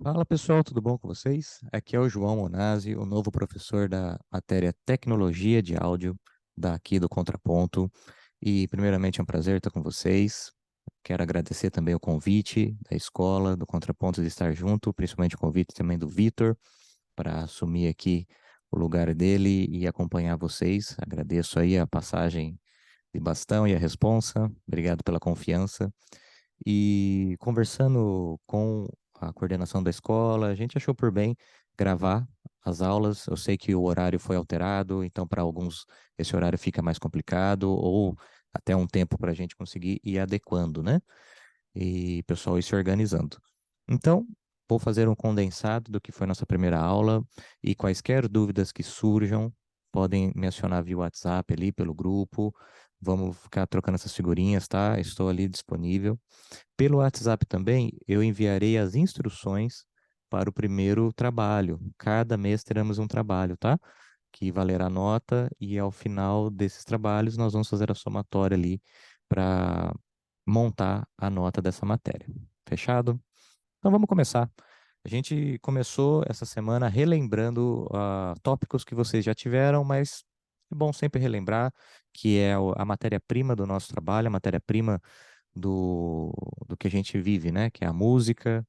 Fala pessoal, tudo bom com vocês? Aqui é o João Monazzi, o novo professor da matéria Tecnologia de Áudio, daqui do Contraponto. E primeiramente é um prazer estar com vocês. Quero agradecer também o convite da escola, do Contraponto de estar junto, principalmente o convite também do Vitor, para assumir aqui o lugar dele e acompanhar vocês. Agradeço aí a passagem de bastão e a responsa. Obrigado pela confiança. E conversando com a coordenação da escola, a gente achou por bem gravar as aulas. Eu sei que o horário foi alterado, então para alguns esse horário fica mais complicado, ou até um tempo para a gente conseguir ir adequando, né? E o pessoal ir se organizando. Então, vou fazer um condensado do que foi nossa primeira aula e quaisquer dúvidas que surjam, podem me acionar via WhatsApp ali pelo grupo. Vamos ficar trocando essas figurinhas, tá? Estou ali disponível. Pelo WhatsApp também, eu enviarei as instruções para o primeiro trabalho. Cada mês teremos um trabalho, tá? Que valerá nota e ao final desses trabalhos nós vamos fazer a somatória ali para montar a nota dessa matéria. Fechado? Então vamos começar. A gente começou essa semana relembrando tópicos que vocês já tiveram, mas é bom sempre relembrar que é a matéria-prima do nosso trabalho, a matéria-prima do, do que a gente vive, né? Que é a música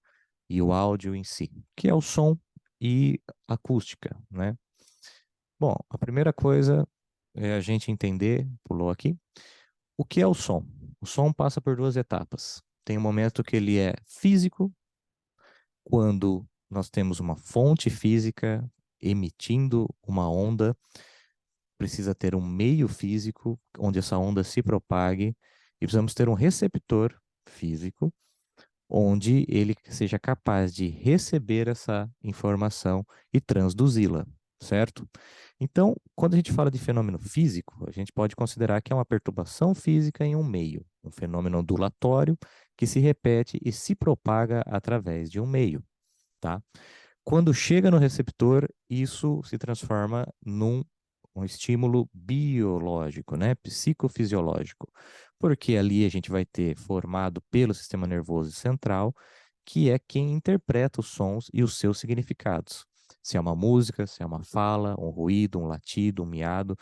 e o áudio em si, que é o som e acústica, né? Bom, a primeira coisa é a gente entender, pulou aqui, o que é o som. O som passa por duas etapas. Tem um momento que ele é físico, quando nós temos uma fonte física emitindo uma onda, precisa ter um meio físico onde essa onda se propague, e precisamos ter um receptor físico onde ele seja capaz de receber essa informação e transduzi-la, certo? Então, quando a gente fala de fenômeno físico, a gente pode considerar que é uma perturbação física em um meio, um fenômeno ondulatório que se repete e se propaga através de um meio, tá? Quando chega no receptor, isso se transforma num um estímulo biológico, né, psicofisiológico, porque ali a gente vai ter formado pelo sistema nervoso central, que é quem interpreta os sons e os seus significados. Se é uma música, se é uma fala, um ruído, um latido, um miado, o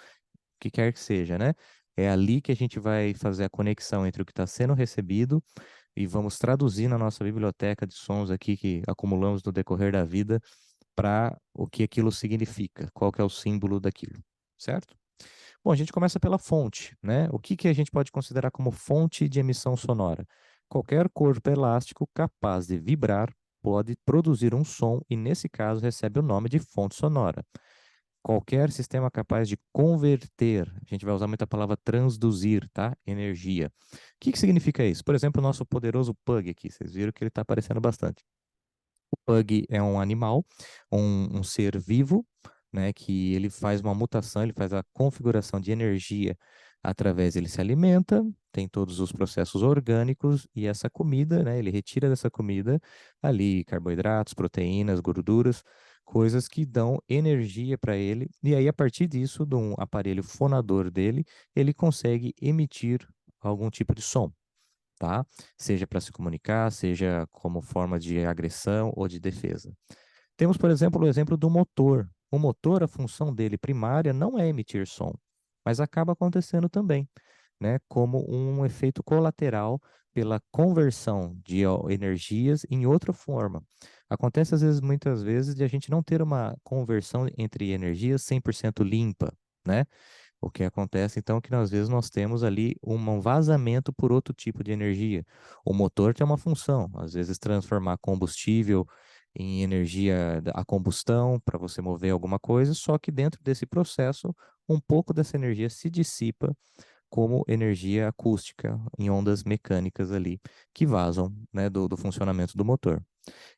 que quer que seja, né? É ali que a gente vai fazer a conexão entre o que está sendo recebido e vamos traduzir na nossa biblioteca de sons aqui que acumulamos no decorrer da vida para o que aquilo significa, qual que é o símbolo daquilo, certo? Bom, a gente começa pela fonte, né? O que que a gente pode considerar como fonte de emissão sonora? Qualquer corpo elástico capaz de vibrar pode produzir um som e, nesse caso, recebe o nome de fonte sonora. Qualquer sistema capaz de converter, a gente vai usar muita palavra transduzir, tá? Energia. O que que significa isso? Por exemplo, o nosso poderoso Pug aqui, vocês viram que ele está aparecendo bastante. O Pug é um animal, um ser vivo, né, que ele faz uma mutação, ele faz a configuração de energia através, ele se alimenta, tem todos os processos orgânicos e essa comida, né, ele retira dessa comida ali carboidratos, proteínas, gorduras, coisas que dão energia para ele, e aí a partir disso, de um aparelho fonador dele, ele consegue emitir algum tipo de som, tá? Seja para se comunicar, seja como forma de agressão ou de defesa. Temos, por exemplo, o exemplo do motor. O motor, a função dele primária não é emitir som, mas acaba acontecendo também, né? Como um efeito colateral pela conversão de energias em outra forma. Acontece às vezes, muitas vezes, de a gente não ter uma conversão entre energias 100% limpa, né? O que acontece então é que às vezes nós temos ali um vazamento por outro tipo de energia. O motor tem uma função, às vezes transformar combustível em energia a combustão para você mover alguma coisa, só que dentro desse processo, um pouco dessa energia se dissipa como energia acústica em ondas mecânicas ali que vazam, né, do funcionamento do motor.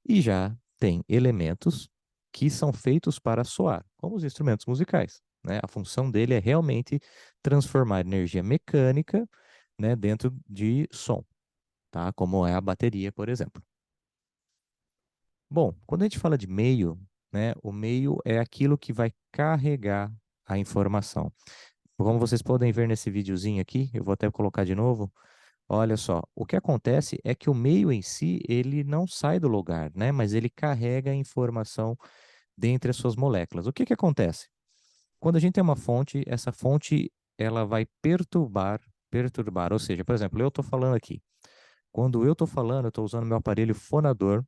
E já tem elementos que são feitos para soar, como os instrumentos musicais, né? A função dele é realmente transformar energia mecânica, né, dentro de som, tá? Como é a bateria, por exemplo. Bom, quando a gente fala de meio, né, o meio é aquilo que vai carregar a informação. Como vocês podem ver nesse videozinho aqui, eu vou até colocar de novo. Olha só, o que acontece é que o meio em si, ele não sai do lugar, né? Mas ele carrega a informação dentre as suas moléculas. O que que acontece? Quando a gente tem uma fonte, essa fonte ela vai perturbar, ou seja, por exemplo, eu estou falando aqui. Quando eu estou falando, eu estou usando meu aparelho fonador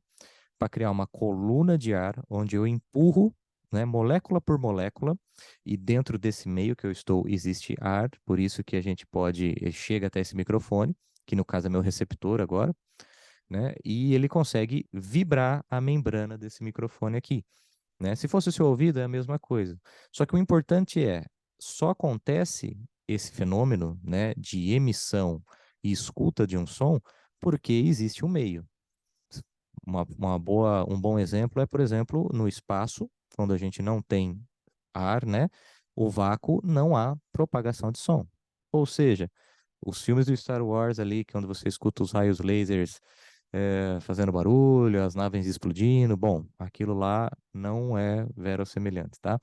para criar uma coluna de ar onde eu empurro, né, molécula por molécula, e dentro desse meio que eu estou existe ar, por isso que a gente chega até esse microfone, que no caso é meu receptor agora, né, e ele consegue vibrar a membrana desse microfone aqui, né? Se fosse o seu ouvido, é a mesma coisa. Só que o importante só acontece esse fenômeno, né, de emissão e escuta de um som porque existe um meio. Um bom exemplo é, por exemplo, no espaço, quando a gente não tem ar, né? O vácuo não há propagação de som. Ou seja, os filmes do Star Wars ali, que é onde você escuta os raios lasers fazendo barulho, as naves explodindo, bom, aquilo lá não é verossemelhante, tá?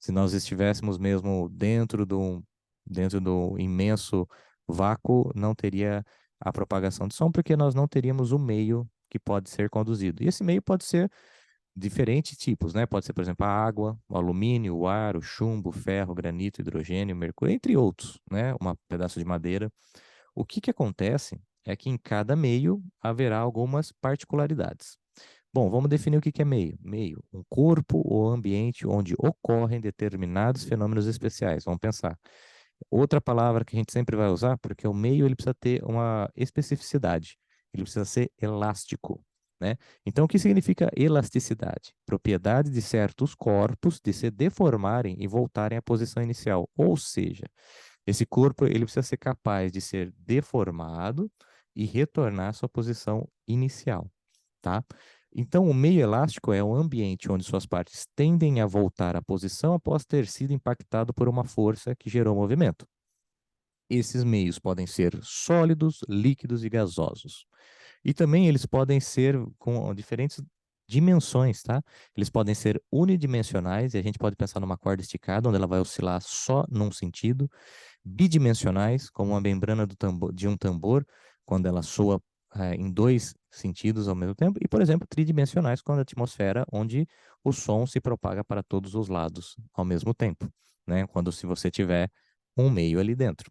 Se nós estivéssemos mesmo dentro do imenso vácuo, não teria a propagação de som, porque nós não teríamos o meio que pode ser conduzido. E esse meio pode ser diferentes tipos, né? Pode ser, por exemplo, a água, o alumínio, o ar, o chumbo, o ferro, o granito, o hidrogênio, o mercúrio, entre outros, né? Um pedaço de madeira. O que que acontece é que em cada meio haverá algumas particularidades. Bom, vamos definir o que que é meio. Meio, um corpo ou ambiente onde ocorrem determinados fenômenos especiais. Vamos pensar. Outra palavra que a gente sempre vai usar, porque o meio ele precisa ter uma especificidade, ele precisa ser elástico, né? Então, o que significa elasticidade? Propriedade de certos corpos de se deformarem e voltarem à posição inicial. Ou seja, esse corpo ele precisa ser capaz de ser deformado e retornar à sua posição inicial, tá? Então, o meio elástico é um ambiente onde suas partes tendem a voltar à posição após ter sido impactado por uma força que gerou movimento. Esses meios podem ser sólidos, líquidos e gasosos. E também eles podem ser com diferentes dimensões, tá? Eles podem ser unidimensionais, e a gente pode pensar numa corda esticada, onde ela vai oscilar só num sentido, bidimensionais, como a membrana de um tambor, quando ela soa em dois sentidos ao mesmo tempo, e, por exemplo, tridimensionais, quando a atmosfera, onde o som se propaga para todos os lados ao mesmo tempo, né? Quando se você tiver um meio ali dentro.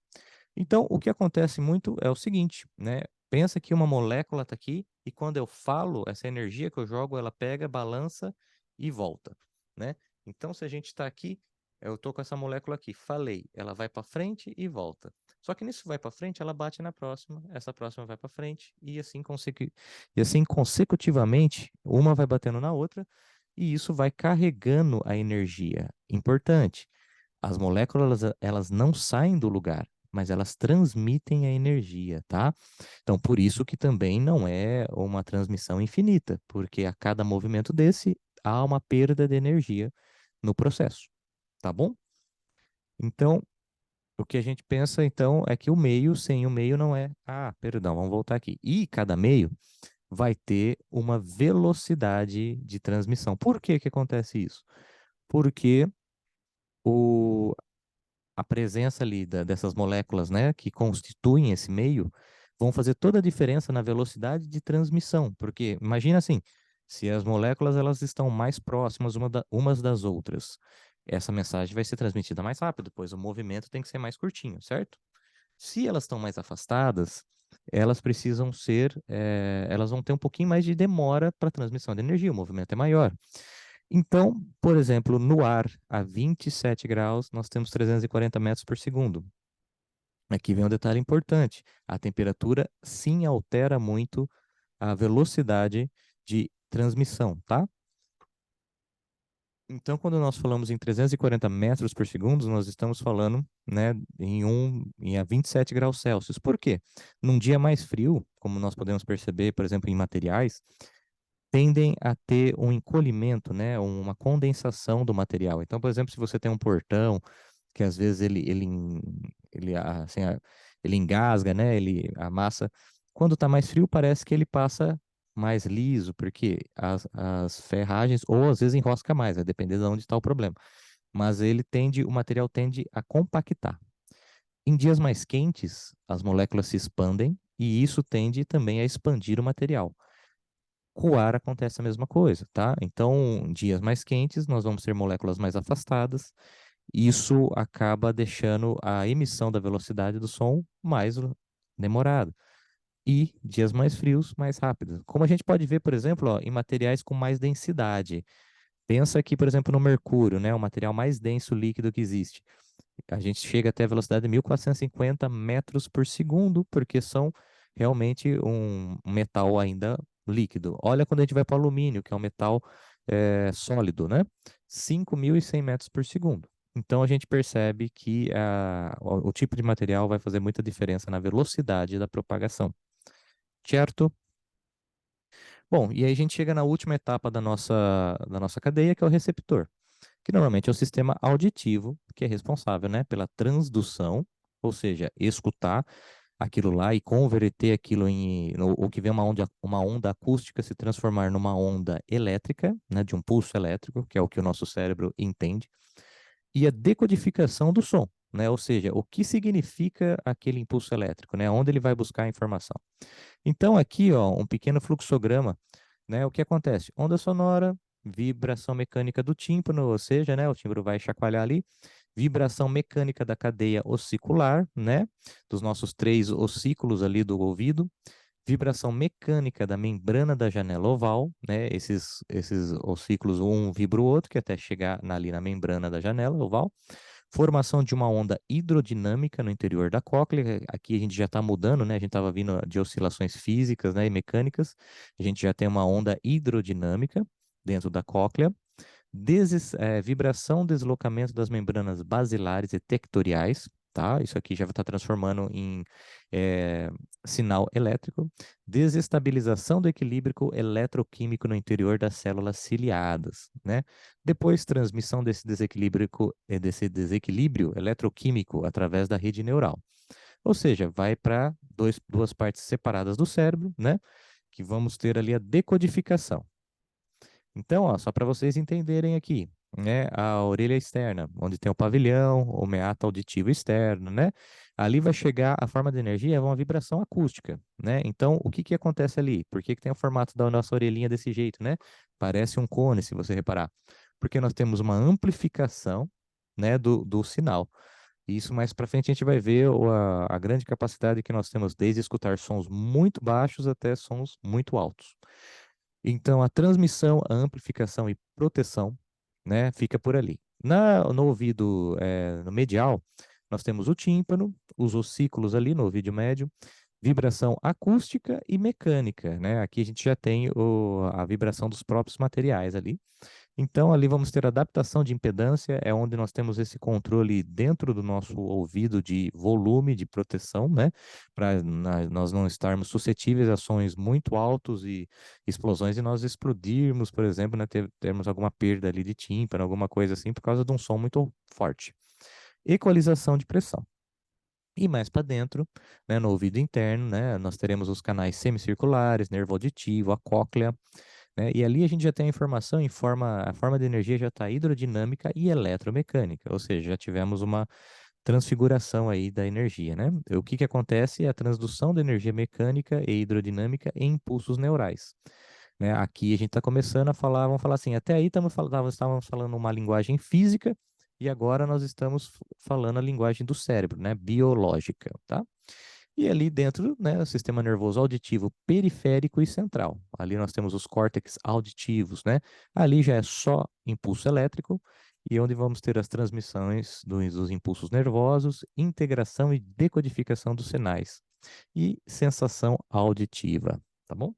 Então, o que acontece muito é o seguinte, né? Pensa que uma molécula está aqui e quando eu falo, essa energia que eu jogo, ela pega, balança e volta, né? Então, se a gente está aqui, eu estou com essa molécula aqui, falei, ela vai para frente e volta. Só que nisso vai para frente, ela bate na próxima, essa próxima vai para frente e assim consecutivamente, uma vai batendo na outra e isso vai carregando a energia. Importante. As moléculas, elas não saem do lugar, mas elas transmitem a energia, tá? Então, por isso que também não é uma transmissão infinita, porque a cada movimento desse há uma perda de energia no processo, tá bom? Então, o que a gente pensa, então, é que o meio sem o meio não é. Ah, perdão, vamos voltar aqui. E cada meio vai ter uma velocidade de transmissão. Por que que acontece isso? Porque o, a presença ali dessas moléculas, né, que constituem esse meio, vão fazer toda a diferença na velocidade de transmissão, porque imagina assim, se as moléculas elas estão mais próximas umas das outras, essa mensagem vai ser transmitida mais rápido, pois o movimento tem que ser mais curtinho, certo? Se elas estão mais afastadas, elas vão ter um pouquinho mais de demora para transmissão de energia, o movimento é maior. Então, por exemplo, no ar, a 27 graus, nós temos 340 metros por segundo. Aqui vem um detalhe importante: a temperatura sim altera muito a velocidade de transmissão, tá? Então, quando nós falamos em 340 metros por segundo, nós estamos falando, né, em a 27 graus Celsius. Por quê? Num dia mais frio, como nós podemos perceber, por exemplo, em materiais, tendem a ter um encolhimento, né, uma condensação do material. Então, por exemplo, se você tem um portão que às vezes ele engasga, né, a massa, quando está mais frio parece que ele passa mais liso, porque as ferragens, ou às vezes enrosca mais, vai depender de onde está o problema. Mas o material tende a compactar. Em dias mais quentes, as moléculas se expandem e isso tende também a expandir o material. Com o ar acontece a mesma coisa, tá? Então, em dias mais quentes, nós vamos ter moléculas mais afastadas, isso acaba deixando a emissão da velocidade do som mais demorada. E dias mais frios, mais rápidos. Como a gente pode ver, por exemplo, ó, em materiais com mais densidade. Pensa aqui, por exemplo, no mercúrio, né, o material mais denso líquido que existe. A gente chega até a velocidade de 1450 metros por segundo, porque são realmente um metal ainda líquido. Olha quando a gente vai para o alumínio, que é um metal sólido, né? 5.100 metros por segundo. Então a gente percebe que o tipo de material vai fazer muita diferença na velocidade da propagação, certo? Bom, e aí a gente chega na última etapa da nossa cadeia, que é o receptor, que normalmente é o sistema auditivo, que é responsável, né, pela transdução, ou seja, escutar aquilo lá e converter aquilo o que vem uma onda acústica se transformar numa onda elétrica, né, de um pulso elétrico, que é o que o nosso cérebro entende, e a decodificação do som, né, ou seja, o que significa aquele impulso elétrico, né, onde ele vai buscar a informação. Então, aqui, ó, um pequeno fluxograma, né? O que acontece? Onda sonora, vibração mecânica do tímpano, ou seja, né, o tímpano vai chacoalhar ali, vibração mecânica da cadeia ossicular, né, dos nossos 3 ossículos ali do ouvido, vibração mecânica da membrana da janela oval, né, esses ossículos, um vibra o outro, que até chegar ali na membrana da janela oval, formação de uma onda hidrodinâmica no interior da cóclea. Aqui a gente já está mudando, né? A gente estava vindo de oscilações físicas, né, e mecânicas. A gente já tem uma onda hidrodinâmica dentro da cóclea. Vibração, deslocamento das membranas basilares e tectoriais, tá? Isso aqui já está transformando em eh, sinal elétrico. Desestabilização do equilíbrio eletroquímico no interior das células ciliadas, né? Depois, transmissão desse desequilíbrio eletroquímico através da rede neural. Ou seja, vai para duas partes separadas do cérebro, né? Que vamos ter ali a decodificação. Então, ó, só para vocês entenderem aqui, né, a orelha externa, onde tem o pavilhão, o meato auditivo externo, né? Ali vai chegar a forma de energia, é uma vibração acústica, né? Então, o que que acontece ali? Por que que tem o formato da nossa orelhinha desse jeito, né? Parece um cone, se você reparar. Porque nós temos uma amplificação, né, do sinal. E isso mais para frente a gente vai ver a grande capacidade que nós temos desde escutar sons muito baixos até sons muito altos. Então, a transmissão, a amplificação e proteção, né, fica por ali. No ouvido, no medial, nós temos o tímpano, os ossículos ali no ouvido médio, vibração acústica e mecânica, né? Aqui a gente já tem a vibração dos próprios materiais ali. Então, ali vamos ter adaptação de impedância, é onde nós temos esse controle dentro do nosso ouvido de volume, de proteção, né? Para nós não estarmos suscetíveis a sons muito altos e explosões e nós explodirmos, por exemplo, né? Termos alguma perda ali de tímpano, alguma coisa assim, por causa de um som muito forte. Equalização de pressão. E mais para dentro, né, no ouvido interno, né, nós teremos os canais semicirculares, nervo auditivo, a cóclea, né, e ali a gente já tem a informação a forma de energia já está hidrodinâmica e eletromecânica, ou seja, já tivemos uma transfiguração aí da energia, né? O que que acontece é a transdução da energia mecânica e hidrodinâmica em impulsos neurais. Né? Aqui a gente está começando a falar, vamos falar assim, até aí estávamos falando uma linguagem física e agora nós estamos falando a linguagem do cérebro, né? Biológica, tá? E ali dentro, né, o sistema nervoso auditivo periférico e central. Ali nós temos os córtex auditivos, né? Ali já é só impulso elétrico e onde vamos ter as transmissões dos impulsos nervosos, integração e decodificação dos sinais e sensação auditiva, tá bom?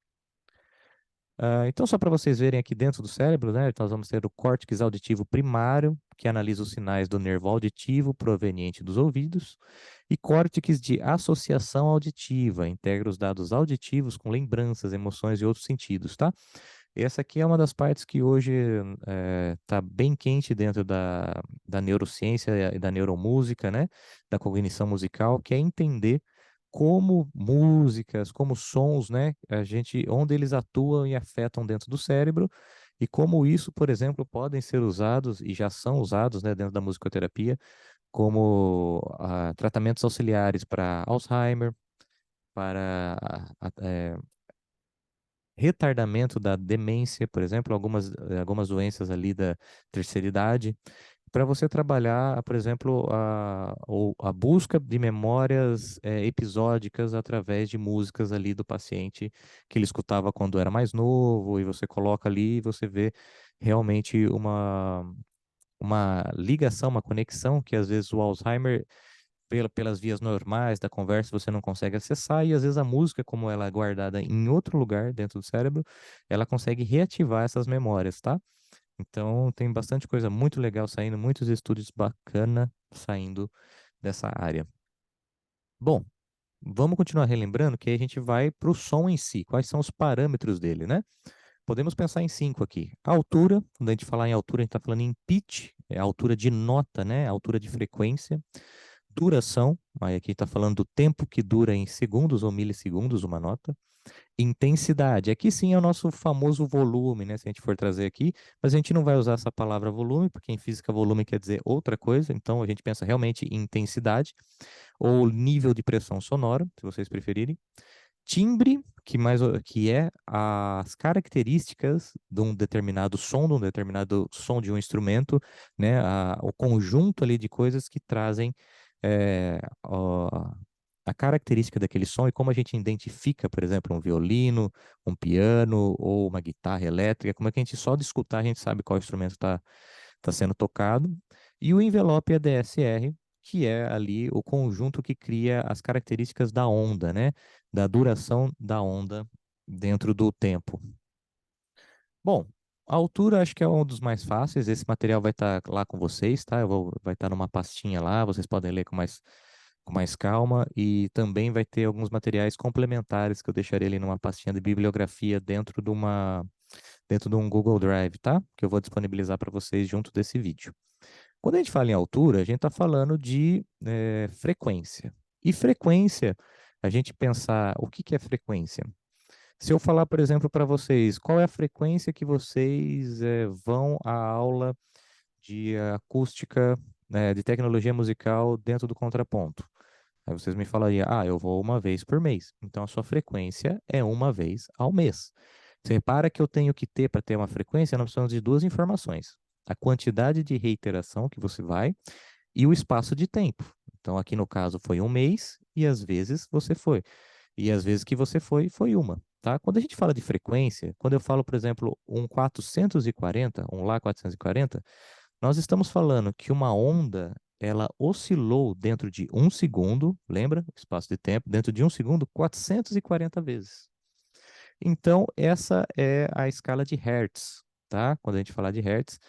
Então, só para vocês verem aqui dentro do cérebro, né, nós vamos ter o córtex auditivo primário, que analisa os sinais do nervo auditivo proveniente dos ouvidos, e córtex de associação auditiva, integra os dados auditivos com lembranças, emoções e outros sentidos, tá? Essa aqui é uma das partes que hoje está bem quente dentro da neurociência e da neuromúsica, né? Da cognição musical, que é entender como músicas, como sons, né? Onde eles atuam e afetam dentro do cérebro e como isso, por exemplo, podem ser usados e já são usados, né, dentro da musicoterapia como tratamentos auxiliares para Alzheimer, para retardamento da demência, por exemplo, algumas doenças ali da terceira idade, para você trabalhar, por exemplo, a busca de memórias episódicas através de músicas ali do paciente que ele escutava quando era mais novo, e você coloca ali e você vê realmente uma ligação, uma conexão que às vezes o Alzheimer pelas vias normais da conversa você não consegue acessar, e às vezes a música, como ela é guardada em outro lugar dentro do cérebro, ela consegue reativar essas memórias, tá? Então tem bastante coisa muito legal saindo, muitos estudos bacana saindo dessa área. Bom, vamos continuar relembrando que aí a gente vai para o som em si, quais são os parâmetros dele, né? Podemos pensar em cinco aqui. A altura, quando a gente falar em altura, a gente está falando em pitch, é a altura de nota, né? A altura de frequência. Duração, aí aqui está falando do tempo que dura em segundos ou milissegundos uma nota. Intensidade, aqui sim é o nosso famoso volume, né? Se a gente for trazer aqui, mas a gente não vai usar essa palavra volume, porque em física volume quer dizer outra coisa, então a gente pensa realmente em intensidade ou nível de pressão sonora, se vocês preferirem. Timbre, que é as características de um determinado som, de um determinado som de um instrumento, né? O conjunto ali de coisas que trazem a característica daquele som e como a gente identifica, por exemplo, um violino, um piano ou uma guitarra elétrica, como é que a gente só de escutar a gente sabe qual instrumento está sendo tocado. E o envelope ADSR, que é ali o conjunto que cria as características da onda, né? Da duração da onda dentro do tempo. Bom, a altura acho que é um dos mais fáceis. Esse material vai estar lá com vocês, tá? Vai estar numa pastinha lá, vocês podem ler com mais calma. E também vai ter alguns materiais complementares que eu deixarei ali numa pastinha de bibliografia dentro de um Google Drive, tá? Que eu vou disponibilizar para vocês junto desse vídeo. Quando a gente fala em altura, a gente está falando de frequência. E frequência, a gente pensar o que que é frequência? Se eu falar, por exemplo, para vocês, qual é a frequência que vocês vão à aula de acústica, de tecnologia musical dentro do contraponto? Aí vocês me falariam, eu vou uma vez por mês. Então a sua frequência é uma vez ao mês. Você repara que eu tenho que ter, para ter uma frequência, nós precisamos de duas informações: a quantidade de reiteração que você vai e o espaço de tempo. Então aqui no caso foi um mês e às vezes você foi. E às vezes que você foi uma, tá? Quando a gente fala de frequência, quando eu falo, por exemplo, um 440, um Lá 440, nós estamos falando que uma onda, ela oscilou dentro de um segundo, lembra? Espaço de tempo, dentro de um segundo, 440 vezes. Então, essa é a escala de Hertz, tá? Quando a gente falar de Hertz,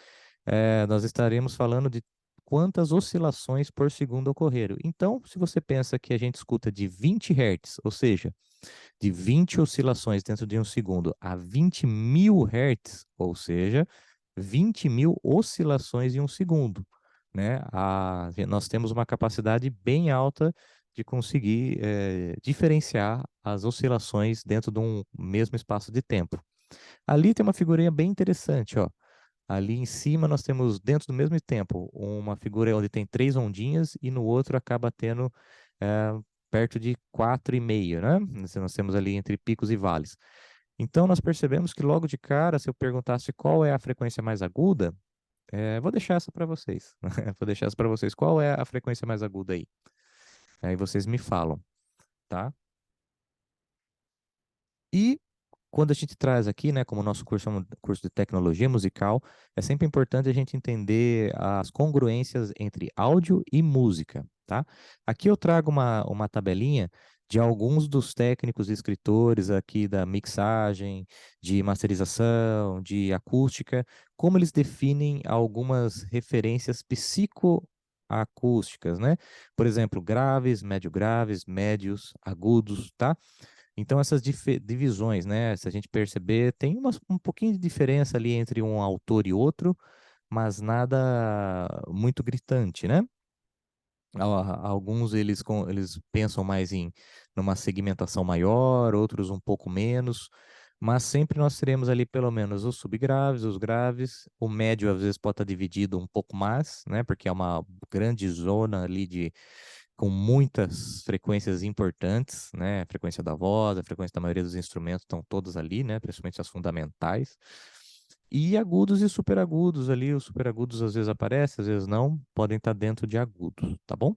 nós estaremos falando de quantas oscilações por segundo ocorreram. Então, se você pensa que a gente escuta de 20 Hertz, ou seja, de 20 oscilações dentro de um segundo a 20 mil Hertz, ou seja, 20 mil oscilações em um segundo, né? Nós temos uma capacidade bem alta de conseguir diferenciar as oscilações dentro de um mesmo espaço de tempo. Ali tem uma figurinha bem interessante, ó. Ali em cima nós temos, dentro do mesmo tempo, uma figura onde tem três ondinhas e no outro acaba tendo eh, perto de 4,5, né? Nós temos ali entre picos e vales. Então nós percebemos que logo de cara, se eu perguntasse qual é a frequência mais aguda, vou deixar essa para vocês. Vou deixar essa para vocês. Qual é a frequência mais aguda aí? Aí vocês me falam, tá? E quando a gente traz aqui, né, como o nosso curso é um curso de tecnologia musical, é sempre importante a gente entender as congruências entre áudio e música, tá? Aqui eu trago uma tabelinha de alguns dos técnicos e escritores aqui da mixagem, de masterização, de acústica, como eles definem algumas referências psicoacústicas, né? Por exemplo, graves, médio graves, médios, agudos, tá? Então, essas divisões, né? Se a gente perceber, tem um pouquinho de diferença ali entre um autor e outro, mas nada muito gritante, né? Alguns eles pensam mais em numa segmentação maior, outros um pouco menos, mas sempre nós teremos ali pelo menos os subgraves, os graves, o médio às vezes pode estar dividido um pouco mais, né? Porque é uma grande zona ali com muitas frequências importantes, né? A frequência da voz, a frequência da maioria dos instrumentos estão todas ali, né? Principalmente as fundamentais. E agudos e superagudos ali, os superagudos às vezes aparecem, às vezes não, podem estar dentro de agudos, tá bom?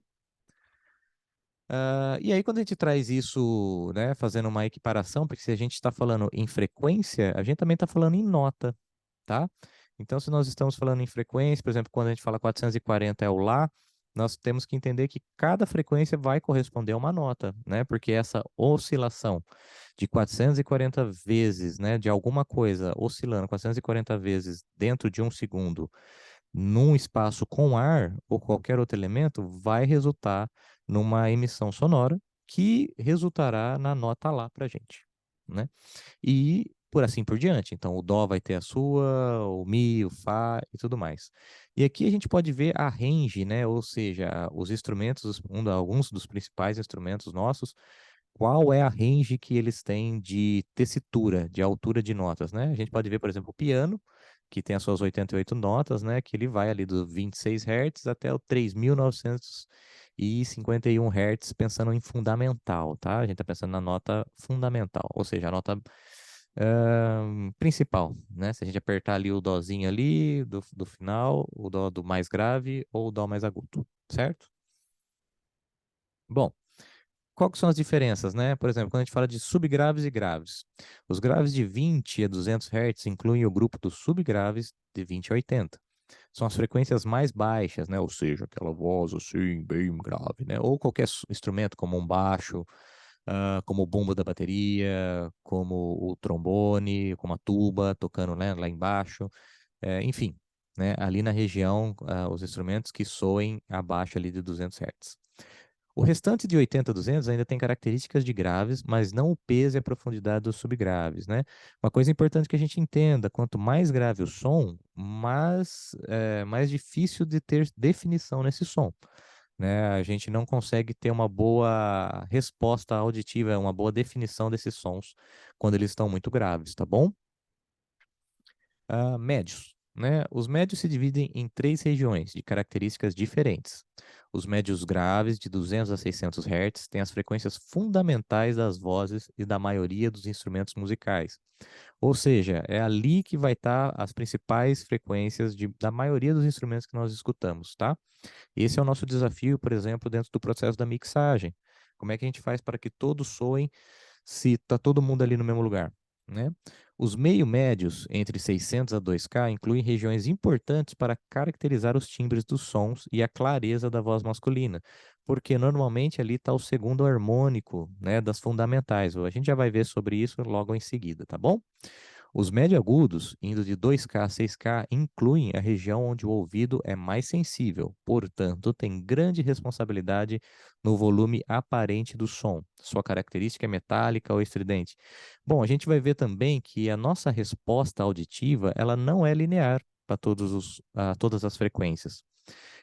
E aí, quando a gente traz isso, né, fazendo uma equiparação, porque se a gente está falando em frequência, a gente também está falando em nota, tá? Então, se nós estamos falando em frequência, por exemplo, quando a gente fala 440 é o Lá, nós temos que entender que cada frequência vai corresponder a uma nota, né? Porque essa oscilação de 440 vezes, né, de alguma coisa oscilando 440 vezes dentro de um segundo, num espaço com ar ou qualquer outro elemento, vai resultar numa emissão sonora que resultará na nota Lá para a gente, né? E por assim por diante. Então, o Dó vai ter a sua, o Mi, o Fá e tudo mais. E aqui a gente pode ver a range, né? Ou seja, os instrumentos, alguns dos principais instrumentos nossos, qual é a range que eles têm de tessitura, de altura de notas, né? A gente pode ver, por exemplo, o piano, que tem as suas 88 notas, né? Que ele vai ali do 26 Hz até o 3.951 Hz, pensando em fundamental, tá? A gente está pensando na nota fundamental, ou seja, a nota principal, né? Se a gente apertar ali o dózinho ali do final, o dó do mais grave ou o dó mais agudo, certo? Bom, qual que são as diferenças, né? Por exemplo, quando a gente fala de subgraves e graves, os graves de 20 a 200 Hz incluem o grupo dos subgraves de 20 a 80. São as frequências mais baixas, né? Ou seja, aquela voz assim, bem grave, né? Ou qualquer instrumento como um baixo, como o bumbo da bateria, como o trombone, como a tuba tocando, né, lá embaixo, enfim, né, ali na região, os instrumentos que soem abaixo ali de 200 Hz. O restante de 80 a 200 ainda tem características de graves, mas não o peso e a profundidade dos subgraves, né? Uma coisa importante que a gente entenda, quanto mais grave o som, mais difícil de ter definição nesse som, né? A gente não consegue ter uma boa resposta auditiva, uma boa definição desses sons quando eles estão muito graves, tá bom? Médios, né? Os médios se dividem em três regiões de características diferentes. Os médios graves, de 200 a 600 Hz, têm as frequências fundamentais das vozes e da maioria dos instrumentos musicais. Ou seja, é ali que vai estar as principais frequências da maioria dos instrumentos que nós escutamos, tá? Esse é o nosso desafio, por exemplo, dentro do processo da mixagem. Como é que a gente faz para que todos soem se está todo mundo ali no mesmo lugar, né? Os meio médios, entre 600 a 2K, incluem regiões importantes para caracterizar os timbres dos sons e a clareza da voz masculina, porque normalmente ali está o segundo harmônico, né, das fundamentais. A gente já vai ver sobre isso logo em seguida, tá bom? Os médio-agudos, indo de 2K a 6K, incluem a região onde o ouvido é mais sensível, portanto, tem grande responsabilidade no volume aparente do som, sua característica é metálica ou estridente. Bom, a gente vai ver também que a nossa resposta auditiva, ela não é linear para todas as frequências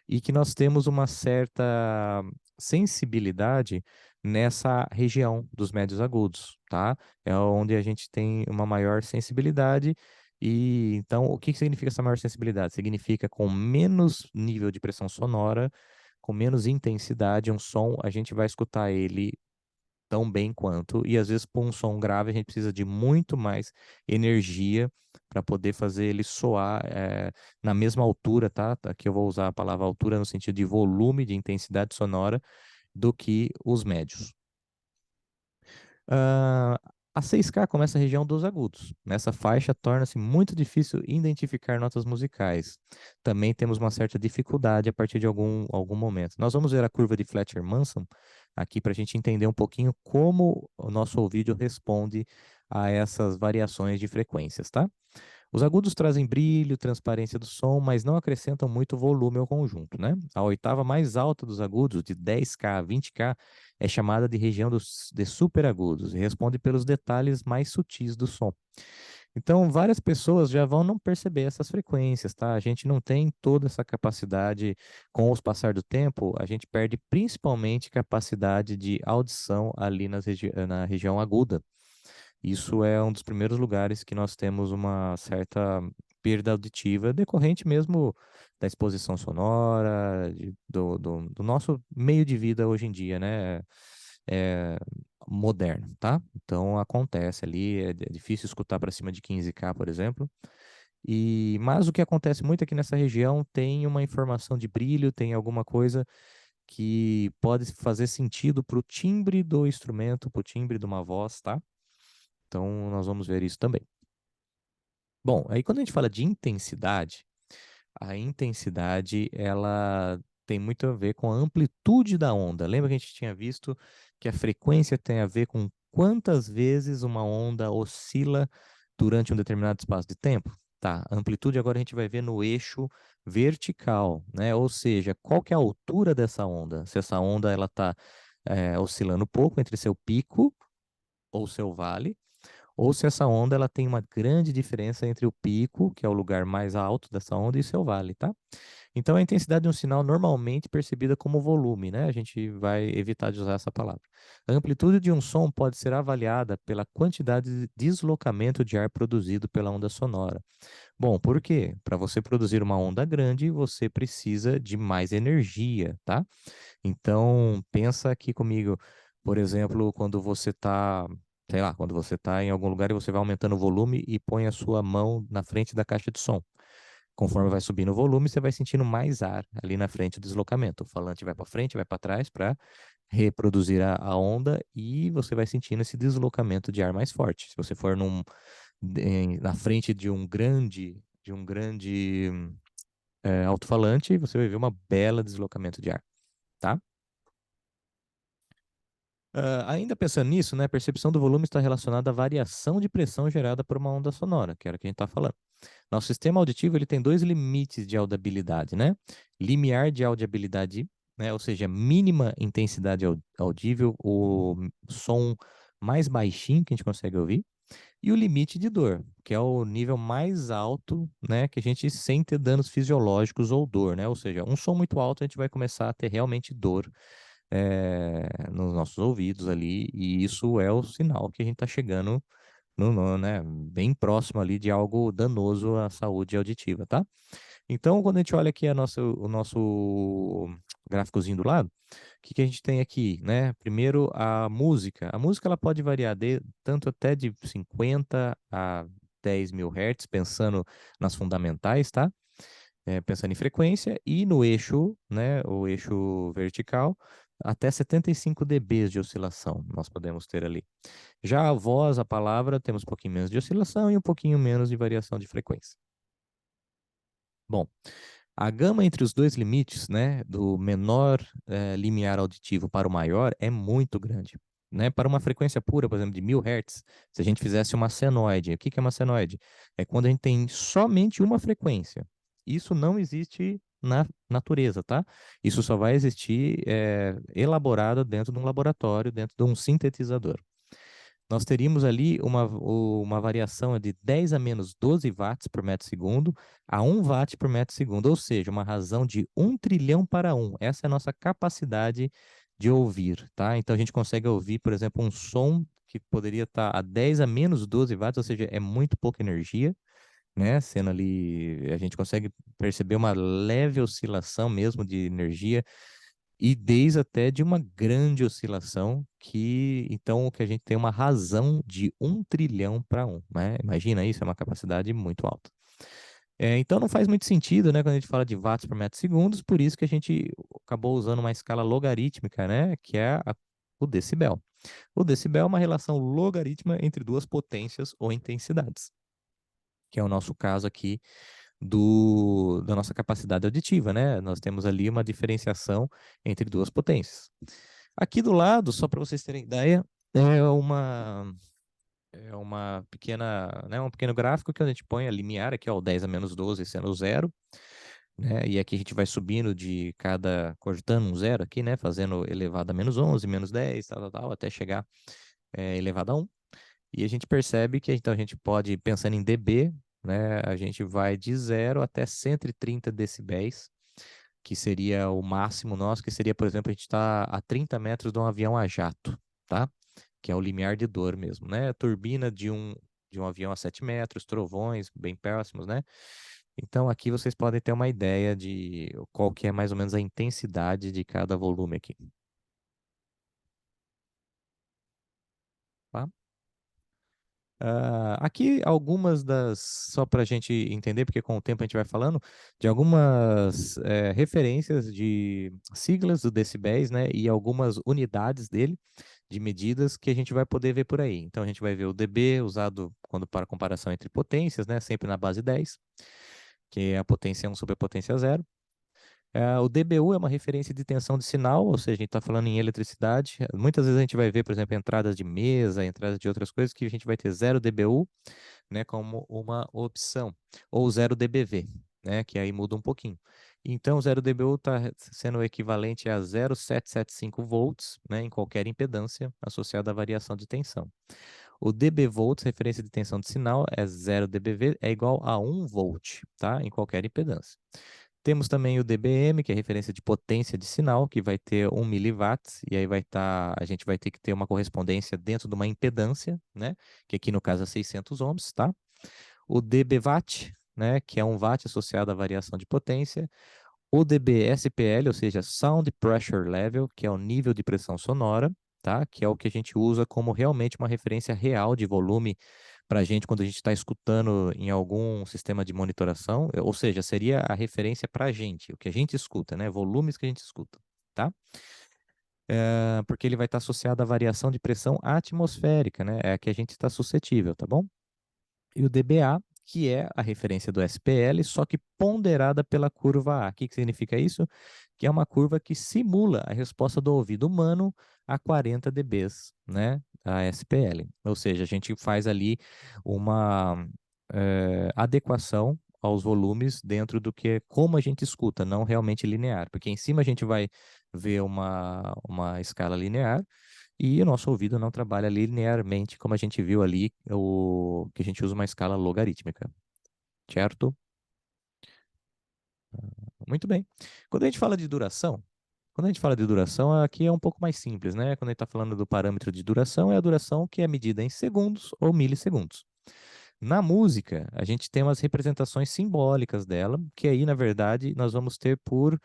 e que nós temos uma certa sensibilidade nessa região dos médios agudos, tá? É onde a gente tem uma maior sensibilidade. E então, o que significa essa maior sensibilidade? Significa com menos nível de pressão sonora, com menos intensidade, um som, a gente vai escutar ele tão bem quanto, e às vezes para um som grave a gente precisa de muito mais energia para poder fazer ele soar na mesma altura, tá? Aqui eu vou usar a palavra altura no sentido de volume, de intensidade sonora, do que os médios. Ah, a 6K começa a região dos agudos. Nessa faixa torna-se muito difícil identificar notas musicais. Também temos uma certa dificuldade a partir de algum momento. Nós vamos ver a curva de Fletcher-Manson aqui para a gente entender um pouquinho como o nosso ouvido responde a essas variações de frequências, tá? Os agudos trazem brilho, transparência do som, mas não acrescentam muito volume ao conjunto, né? A oitava mais alta dos agudos, de 10K a 20K, é chamada de região de superagudos e responde pelos detalhes mais sutis do som. Então, várias pessoas já vão não perceber essas frequências, tá? A gente não tem toda essa capacidade, com o passar do tempo, a gente perde principalmente capacidade de audição ali na região aguda. Isso é um dos primeiros lugares que nós temos uma certa perda auditiva decorrente mesmo da exposição sonora, do nosso meio de vida hoje em dia, né? É, moderno, tá? Então acontece ali, é difícil escutar para cima de 15K, por exemplo. Mas o que acontece muito aqui nessa região tem uma informação de brilho, tem alguma coisa que pode fazer sentido para o timbre do instrumento, para o timbre de uma voz, tá? Então nós vamos ver isso também. Bom, aí quando a gente fala de intensidade, a intensidade ela tem muito a ver com a amplitude da onda. Lembra que a gente tinha visto que a frequência tem a ver com quantas vezes uma onda oscila durante um determinado espaço de tempo? Tá, a amplitude agora a gente vai ver no eixo vertical, né? Ou seja, qual que é a altura dessa onda? Se essa onda ela está oscilando pouco entre seu pico ou seu vale, ou se essa onda ela tem uma grande diferença entre o pico, que é o lugar mais alto dessa onda, e seu vale, tá? Então a intensidade de um sinal normalmente percebida como volume, né? A gente vai evitar de usar essa palavra. A amplitude de um som pode ser avaliada pela quantidade de deslocamento de ar produzido pela onda sonora. Bom, por quê? Para você produzir uma onda grande, você precisa de mais energia, tá? Então, pensa aqui comigo, por exemplo, quando você está, sei lá, quando você está em algum lugar e você vai aumentando o volume e põe a sua mão na frente da caixa de som. Conforme vai subindo o volume, você vai sentindo mais ar ali na frente do deslocamento. O falante vai para frente, vai para trás para reproduzir a onda e você vai sentindo esse deslocamento de ar mais forte. Se você for na frente de um grande alto-falante, você vai ver uma bela deslocamento de ar, tá? Ainda pensando nisso, né, a percepção do volume está relacionada à variação de pressão gerada por uma onda sonora, que era o que a gente está falando. Nosso sistema auditivo ele tem dois limites de audibilidade, né? Limiar de audibilidade, né? Ou seja, mínima intensidade audível, o som mais baixinho que a gente consegue ouvir, e o limite de dor, que é o nível mais alto, né, que a gente sente danos fisiológicos ou dor, né? Ou seja, um som muito alto a gente vai começar a ter realmente dor nos nossos ouvidos ali, e isso é o sinal que a gente está chegando né, bem próximo ali de algo danoso à saúde auditiva, tá? Então, quando a gente olha aqui o nosso gráficozinho do lado, o que que a gente tem aqui, né? Primeiro, a música. A música ela pode variar tanto até de 50 a 10 mil hertz, pensando nas fundamentais, tá? Pensando em frequência, e no eixo, né, o eixo vertical, até 75 dBs de oscilação nós podemos ter ali. Já a voz, a palavra, temos um pouquinho menos de oscilação e um pouquinho menos de variação de frequência. Bom, a gama entre os dois limites, né, do menor limiar auditivo para o maior é muito grande. Né? Para uma frequência pura, por exemplo, de 1000 Hz, se a gente fizesse uma senoide, o que que é uma senoide? É quando a gente tem somente uma frequência. Isso não existe na natureza, tá? Isso só vai existir elaborado dentro de um laboratório, dentro de um sintetizador. Nós teríamos ali uma variação de 10 a menos 12 watts por metro segundo a 1 watt por metro segundo, ou seja, uma razão de 1 trilhão para 1. Essa é a nossa capacidade de ouvir, tá? Então a gente consegue ouvir, por exemplo, um som que poderia estar a 10 a menos 12 watts, ou seja, é muito pouca energia, né? Sendo ali, a gente consegue perceber uma leve oscilação mesmo de energia e desde até de uma grande oscilação que, então, que a gente tem uma razão de 1 trilhão para 1, né? Imagina isso, é uma capacidade muito alta. Então não faz muito sentido, né, quando a gente fala de watts por metro segundos, por isso que a gente acabou usando uma escala logarítmica, né, que é o decibel. O decibel é uma relação logarítmica entre duas potências ou intensidades, que é o nosso caso aqui da nossa capacidade auditiva, né? Nós temos ali uma diferenciação entre duas potências. Aqui do lado, só para vocês terem ideia, é uma pequena, né, um pequeno gráfico que a gente põe a limiar aqui, ó, o 10 a menos 12 sendo o zero, né? E aqui a gente vai subindo cortando um zero aqui, né? Fazendo elevado a menos 11, menos 10, tal, tal, tal, até chegar elevado a 1. E a gente percebe que então a gente pode, pensando em dB, né, a gente vai de 0 até 130 decibéis, que seria o máximo nosso, que seria, por exemplo, a gente está a 30 metros de um avião a jato, tá? Que é o limiar de dor mesmo, né? A turbina de um avião a 7 metros, trovões bem próximos, né? Então aqui vocês podem ter uma ideia de qual que é mais ou menos a intensidade de cada volume aqui, tá? Aqui algumas só para a gente entender, porque com o tempo a gente vai falando, de algumas referências de siglas do decibéis, né, e algumas unidades dele, de medidas que a gente vai poder ver por aí. Então a gente vai ver o dB usado quando para comparação entre potências, né, sempre na base 10, que é a potência 1 sobre a potência 0. O dBu é uma referência de tensão de sinal, ou seja, a gente está falando em eletricidade. Muitas vezes a gente vai ver, por exemplo, entradas de mesa, entradas de outras coisas, que a gente vai ter 0 dBu, né, como uma opção, ou 0 dBV, né, que aí muda um pouquinho. Então, 0 dBu está sendo o equivalente a 0,775 volts, né, em qualquer impedância associada à variação de tensão. O dB-volts, referência de tensão de sinal, é 0 dBV, é igual a 1 volt, tá, em qualquer impedância. Temos também o dBm, que é referência de potência de sinal, que vai ter 1 miliwatts, e aí a gente vai ter que ter uma correspondência dentro de uma impedância, né? Que aqui no caso é 600 ohms, tá? O dBwatt, né? Que é um watt associado à variação de potência. O dBSPL, ou seja, Sound Pressure Level, que é o nível de pressão sonora, tá? Que é o que a gente usa como realmente uma referência real de volume para a gente quando a gente está escutando em algum sistema de monitoração, ou seja, seria a referência para a gente, o que a gente escuta, né? Volumes que a gente escuta, tá? Porque ele vai estar associado à variação de pressão atmosférica, né? É a que a gente está suscetível, tá bom? E o dBA, que é a referência do SPL, só que ponderada pela curva A. O que significa isso? Que é uma curva que simula a resposta do ouvido humano a 40 dBs, né? A SPL. Ou seja, a gente faz ali uma adequação aos volumes dentro do que como a gente escuta, não realmente linear. Porque em cima a gente vai ver uma escala linear, e o nosso ouvido não trabalha linearmente, como a gente viu ali, que a gente usa uma escala logarítmica, certo? Muito bem. Quando a gente fala de duração, aqui é um pouco mais simples, né? Quando a gente está falando do parâmetro de duração, é a duração que é medida em segundos ou milissegundos. Na música, a gente tem umas representações simbólicas dela, que aí, na verdade, nós vamos ter por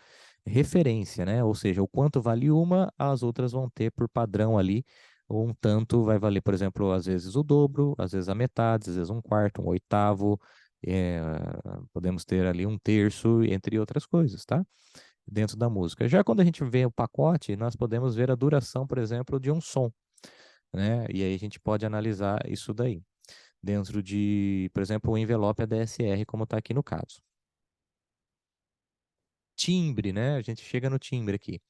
referência, né? Ou seja, o quanto vale uma, as outras vão ter por padrão ali. Um tanto vai valer, por exemplo, às vezes o dobro, às vezes a metade, às vezes um quarto, um oitavo. eh, Podemos ter ali um terço, entre outras coisas, tá? Dentro da música. Já quando a gente vê o pacote, nós podemos ver a duração, por exemplo, de um som, né? E aí a gente pode analisar isso daí dentro de, por exemplo, o envelope ADSR, como está aqui no caso. Timbre, né? A gente chega no timbre aqui.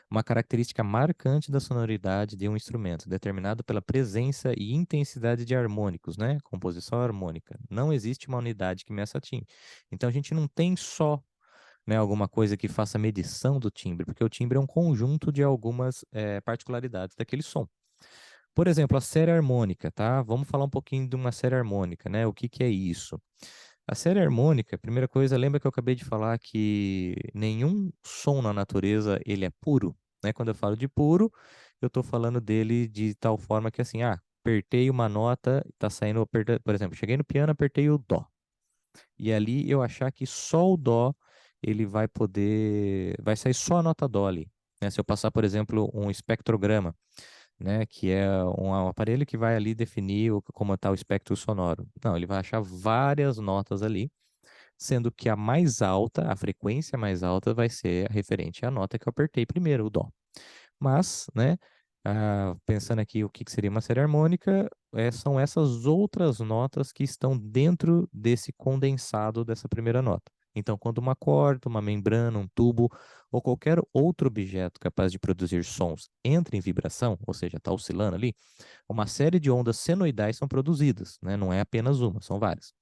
Uma característica marcante da sonoridade de um instrumento, determinado pela presença e intensidade de harmônicos, né? Composição harmônica. Não existe uma unidade que meça timbre. Então a gente não tem só, né, alguma coisa que faça medição do timbre, porque o timbre é um conjunto de algumas particularidades daquele som. Por exemplo, a série harmônica, tá? Vamos falar um pouquinho de uma série harmônica, né? O que que é isso? A série harmônica, primeira coisa, lembra que eu acabei de falar que nenhum som na natureza ele é puro, né? Quando eu falo de puro, eu estou falando dele de tal forma que assim, apertei uma nota, tá saindo, por exemplo, cheguei no piano, apertei o dó. E ali eu achar que só o dó ele vai sair só a nota dó ali, né? Se eu passar, por exemplo, um espectrograma, né, que é um aparelho que vai ali definir como está o espectro sonoro. Não, ele vai achar várias notas ali, sendo que a mais alta, a frequência mais alta vai ser a referente à nota que eu apertei primeiro, o dó. Mas, né, pensando aqui o que que seria uma série harmônica, são essas outras notas que estão dentro desse condensado dessa primeira nota. Então, quando uma corda, uma membrana, um tubo ou qualquer outro objeto capaz de produzir sons entra em vibração, ou seja, está oscilando ali, uma série de ondas senoidais são produzidas, né? Não é apenas uma, são várias.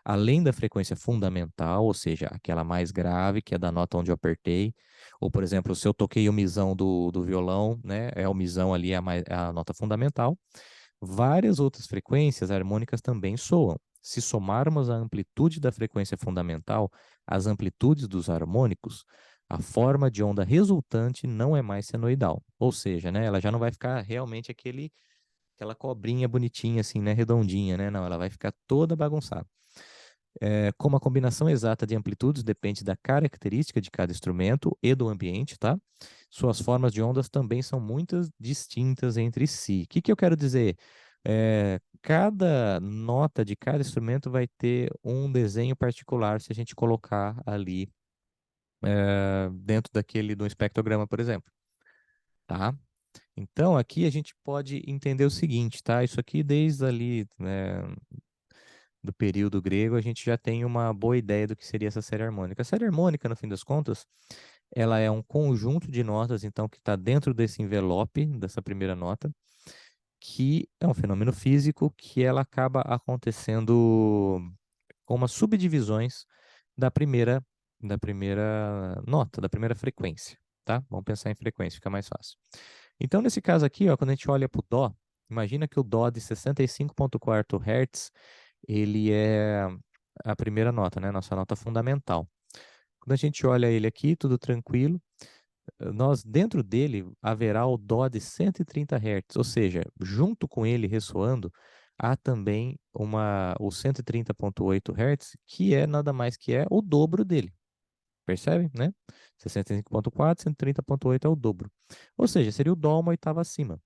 Além da frequência fundamental, ou seja, aquela mais grave, que é da nota onde eu apertei, ou, por exemplo, se eu toquei o misão do violão, né? É o misão ali, a nota fundamental. Várias outras frequências harmônicas também soam. Se somarmos a amplitude da frequência fundamental às amplitudes dos harmônicos, a forma de onda resultante não é mais senoidal. Ou seja, né, ela já não vai ficar realmente aquela cobrinha bonitinha, assim, né, redondinha, né? Não, ela vai ficar toda bagunçada. Como a combinação exata de amplitudes depende da característica de cada instrumento e do ambiente, tá? Suas formas de ondas também são muitas distintas entre si. O que que eu quero dizer? Cada nota de cada instrumento vai ter um desenho particular se a gente colocar ali dentro do espectrograma, por exemplo, tá? Então, aqui a gente pode entender o seguinte, tá? Isso aqui desde ali, né, do período grego, a gente já tem uma boa ideia do que seria essa série harmônica. A série harmônica, no fim das contas, ela é um conjunto de notas, então, que está dentro desse envelope, dessa primeira nota, que é um fenômeno físico que ela acaba acontecendo com umas subdivisões da primeira, da primeira nota, da primeira frequência, tá? Vamos pensar em frequência, fica mais fácil. Então, nesse caso aqui, ó, quando a gente olha para o Dó, imagina que o Dó de 65,4 Hz ele é a primeira nota, né? Nossa nota fundamental. Quando a gente olha ele aqui, tudo tranquilo, nós dentro dele haverá o dó de 130 Hz, ou seja, junto com ele ressoando, há também o 130,8 Hz, que é nada mais que é o dobro dele. Percebe, né? 65,4, 130,8 é o dobro. Ou seja, seria o dó uma oitava acima.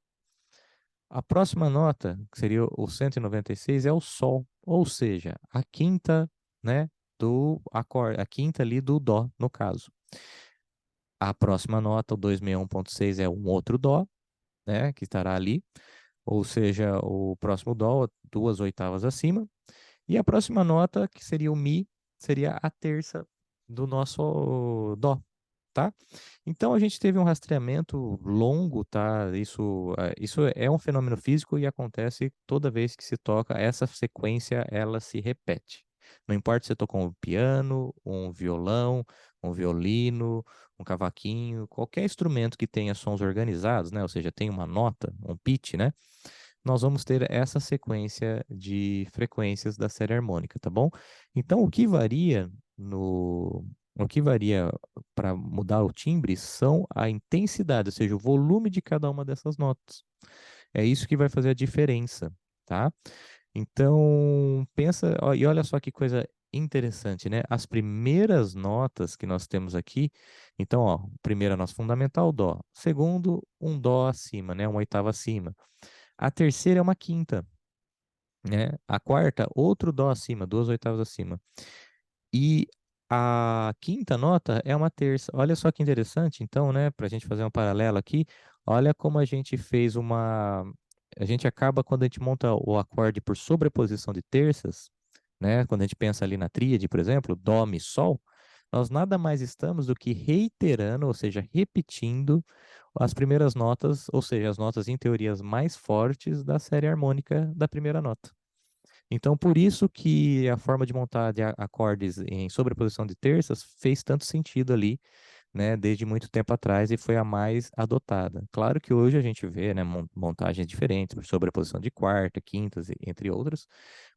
A próxima nota, que seria o 196, é o sol, ou seja, a quinta, né, do acorde, a quinta ali do dó, no caso. A próxima nota, o 261,6, é um outro dó, né, que estará ali, ou seja, o próximo dó, duas oitavas acima. E a próxima nota, que seria o mi, seria a terça do nosso dó, tá? Então a gente teve um rastreamento longo, tá? Isso é um fenômeno físico e acontece toda vez que se toca essa sequência, ela se repete. Não importa se você tocou um piano, um violão, um violino, um cavaquinho, qualquer instrumento que tenha sons organizados, né? Ou seja, tem uma nota, um pitch, né? Nós vamos ter essa sequência de frequências da série harmônica, tá bom? Então, o que varia para mudar o timbre são a intensidade, ou seja, o volume de cada uma dessas notas. É isso que vai fazer a diferença, tá? Então, pensa, ó, e olha só que coisa interessante, né? As primeiras notas que nós temos aqui, então, ó, primeira nossa fundamental, dó. Segundo, um dó acima, né? Uma oitava acima. A terceira é uma quinta, né? A quarta, outro dó acima, duas oitavas acima. E a quinta nota é uma terça. Olha só que interessante, então, né? Para a gente fazer um paralelo aqui, olha como a gente fez uma. A gente acaba, quando a gente monta o acorde por sobreposição de terças, né? Quando a gente pensa ali na tríade, por exemplo, Dó, Mi, Sol, nós nada mais estamos do que reiterando, ou seja, repetindo as primeiras notas, ou seja, as notas em teorias mais fortes da série harmônica da primeira nota. Então, por isso que a forma de montar de acordes em sobreposição de terças fez tanto sentido ali, né, desde muito tempo atrás e foi a mais adotada. Claro que hoje a gente vê, né, montagens diferentes, por sobreposição de quarta, quintas, entre outras,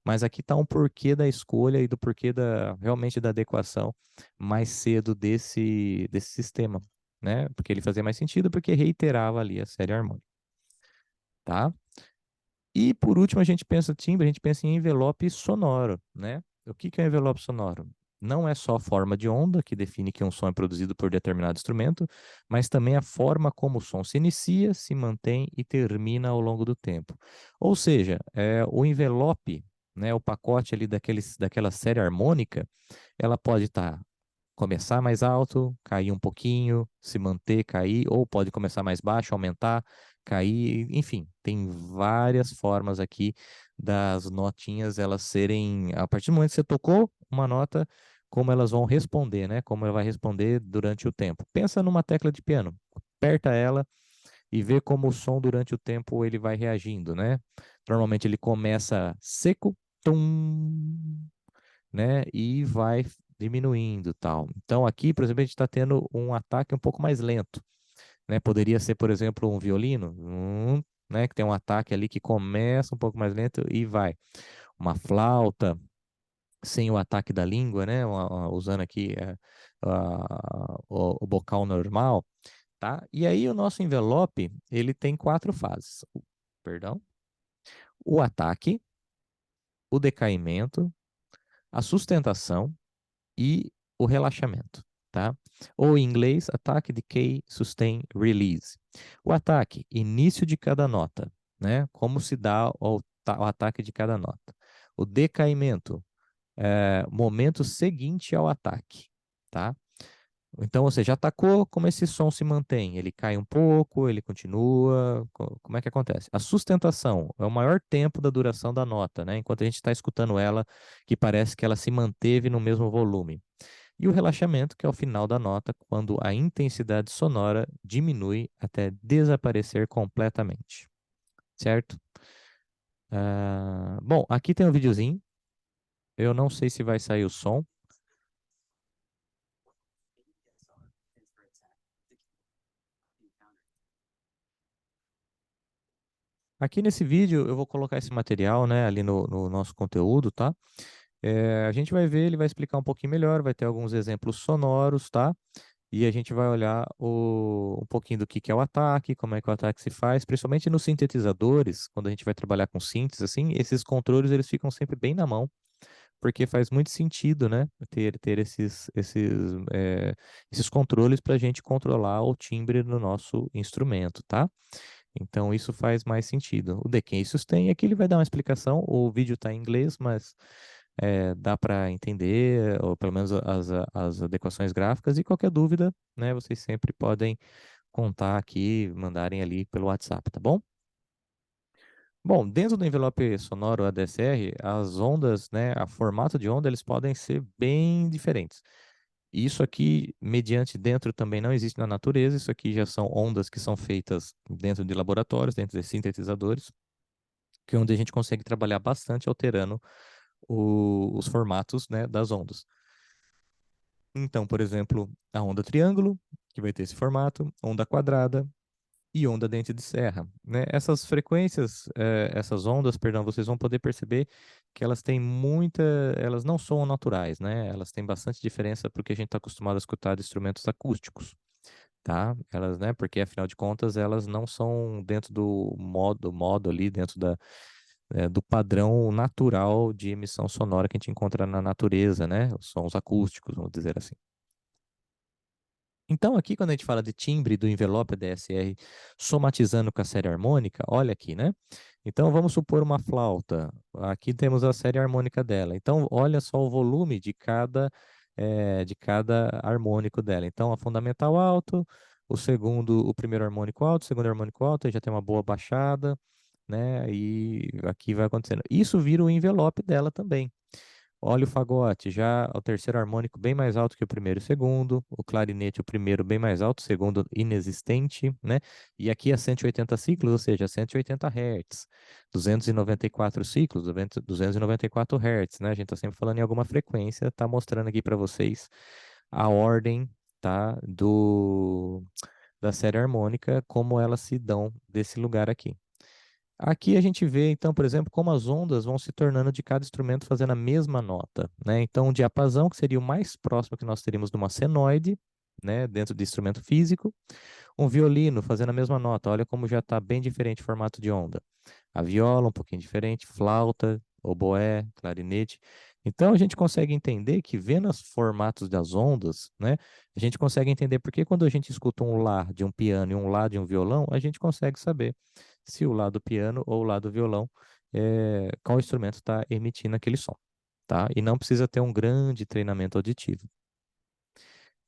mas aqui está um porquê da escolha e do porquê realmente da adequação mais cedo desse sistema, né, porque ele fazia mais sentido porque reiterava ali a série harmônica, tá? E por último, a gente pensa timbre, a gente pensa em envelope sonoro, né? O que que é um envelope sonoro? Não é só a forma de onda que define que um som é produzido por determinado instrumento, mas também a forma como o som se inicia, se mantém e termina ao longo do tempo. Ou seja, o envelope, né, o pacote ali daquela série harmônica, ela pode estar começar mais alto, cair um pouquinho, se manter, cair, ou pode começar mais baixo, aumentar, cair, enfim, tem várias formas aqui das notinhas elas serem, a partir do momento que você tocou uma nota, como elas vão responder, né? Como ela vai responder durante o tempo. Pensa numa tecla de piano, aperta ela e vê como o som durante o tempo ele vai reagindo, né? Normalmente ele começa seco, tum, né? E vai diminuindo, tal. Então aqui, por exemplo, a gente está tendo um ataque um pouco mais lento, né? Poderia ser, por exemplo, um violino, né? Que tem um ataque ali que começa um pouco mais lento e vai. Uma flauta sem o ataque da língua, né? Usando aqui o bocal normal, tá? E aí o nosso envelope, ele tem quatro fases. Perdão. O ataque, o decaimento, a sustentação e o relaxamento, tá? Ou em inglês, ataque, decay, sustain, release. O ataque, início de cada nota, né? Como se dá o ataque de cada nota. O decaimento, momento seguinte ao ataque, tá? Então você já atacou, como esse som se mantém? Ele cai um pouco, ele continua? Como é que acontece? A sustentação é o maior tempo da duração da nota, né? Enquanto a gente está escutando ela, que parece que ela se manteve no mesmo volume. E o relaxamento, que é o final da nota, quando a intensidade sonora diminui até desaparecer completamente, certo? Bom, aqui tem um videozinho. Eu não sei se vai sair o som. Aqui nesse vídeo eu vou colocar esse material, né, ali no nosso conteúdo, tá? A gente vai ver, ele vai explicar um pouquinho melhor, vai ter alguns exemplos sonoros, tá? E a gente vai olhar um pouquinho do que é o ataque, como é que o ataque se faz, principalmente nos sintetizadores, quando a gente vai trabalhar com synths, assim, esses controles eles ficam sempre bem na mão, porque faz muito sentido, né, ter esses controles para a gente controlar o timbre do nosso instrumento, tá? Então isso faz mais sentido. O The Case Sustain aqui ele vai dar uma explicação, o vídeo está em inglês, mas dá para entender, ou pelo menos as adequações gráficas, e qualquer dúvida, né, vocês sempre podem contar aqui, mandarem ali pelo WhatsApp, tá bom? Bom, dentro do envelope sonoro ADSR, as ondas, né, a formato de onda, eles podem ser bem diferentes. E isso aqui, mediante dentro, também não existe na natureza, isso aqui já são ondas que são feitas dentro de laboratórios, dentro de sintetizadores, que é onde a gente consegue trabalhar bastante alterando os formatos, né, das ondas. Então, por exemplo, a onda triângulo, que vai ter esse formato, onda quadrada e onda dente de serra, né? Essas frequências, essas ondas, perdão, vocês vão poder perceber que elas têm elas não são naturais, né? Elas têm bastante diferença porque a gente está acostumado a escutar de instrumentos acústicos, tá? Elas, né? Porque afinal de contas, elas não são dentro do modo ali, dentro do padrão natural de emissão sonora que a gente encontra na natureza, né? Os sons acústicos, vamos dizer assim. Então, aqui, quando a gente fala de timbre do envelope DSR somatizando com a série harmônica, olha aqui, né? Então, vamos supor uma flauta. Aqui temos a série harmônica dela. Então, olha só o volume de cada harmônico dela. Então, a fundamental alto, o primeiro harmônico alto, o segundo harmônico alto, aí já tem uma boa baixada, né? E aqui vai acontecendo. Isso vira o envelope dela também. Olha o fagote, já o terceiro harmônico bem mais alto que o primeiro e o segundo, o clarinete o primeiro bem mais alto, o segundo inexistente, né? E aqui a 180 ciclos, ou seja, 180 Hz, 294 ciclos, 294 Hz, né? A gente está sempre falando em alguma frequência, tá mostrando aqui para vocês a ordem, tá? Da série harmônica, como elas se dão desse lugar aqui. Aqui a gente vê, então, por exemplo, como as ondas vão se tornando de cada instrumento fazendo a mesma nota, né? Então, o diapasão, que seria o mais próximo que nós teríamos de uma senoide, né, dentro de instrumento físico, um violino fazendo a mesma nota, olha como já está bem diferente o formato de onda. A viola, um pouquinho diferente, flauta, oboé, clarinete. Então, a gente consegue entender que vendo os formatos das ondas, né, a gente consegue entender porque quando a gente escuta um lá de um piano e um lá de um violão, a gente consegue saber se o lá do piano ou o lá do violão, qual instrumento está emitindo aquele som, tá? E não precisa ter um grande treinamento auditivo.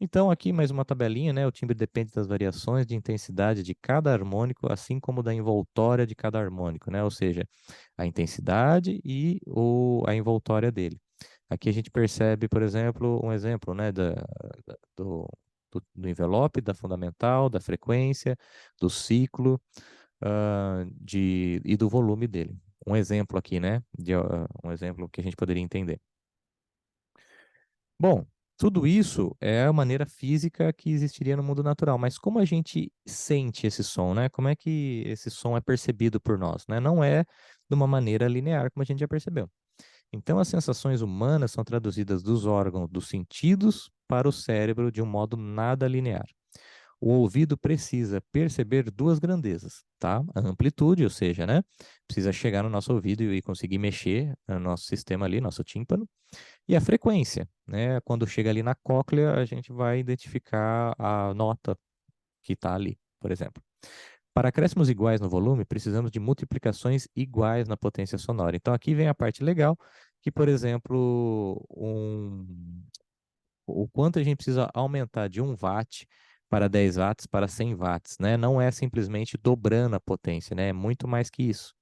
Então, aqui mais uma tabelinha, né? O timbre depende das variações de intensidade de cada harmônico, assim como da envoltória de cada harmônico, né? Ou seja, a intensidade e a envoltória dele. Aqui a gente percebe, por exemplo, um exemplo, né, do envelope, da fundamental, da frequência, do ciclo, e do volume dele. Um exemplo aqui, né? Um exemplo que a gente poderia entender. Bom, tudo isso é a maneira física que existiria no mundo natural, mas como a gente sente esse som, né? Como é que esse som é percebido por nós, né? Não é de uma maneira linear, como a gente já percebeu. Então, as sensações humanas são traduzidas dos órgãos dos sentidos para o cérebro de um modo nada linear. o ouvido precisa perceber duas grandezas, tá? A amplitude, ou seja, né? Precisa chegar no nosso ouvido e conseguir mexer no nosso sistema ali, nosso tímpano. E a frequência, né? Quando chega ali na cóclea, a gente vai identificar a nota que está ali, por exemplo. Para acréscimos iguais no volume, precisamos de multiplicações iguais na potência sonora. Então, aqui vem a parte legal, que, por exemplo, o quanto a gente precisa aumentar de 1 watt para 10 watts para 100 watts, né? Não é simplesmente dobrando a potência, né? É muito mais que isso,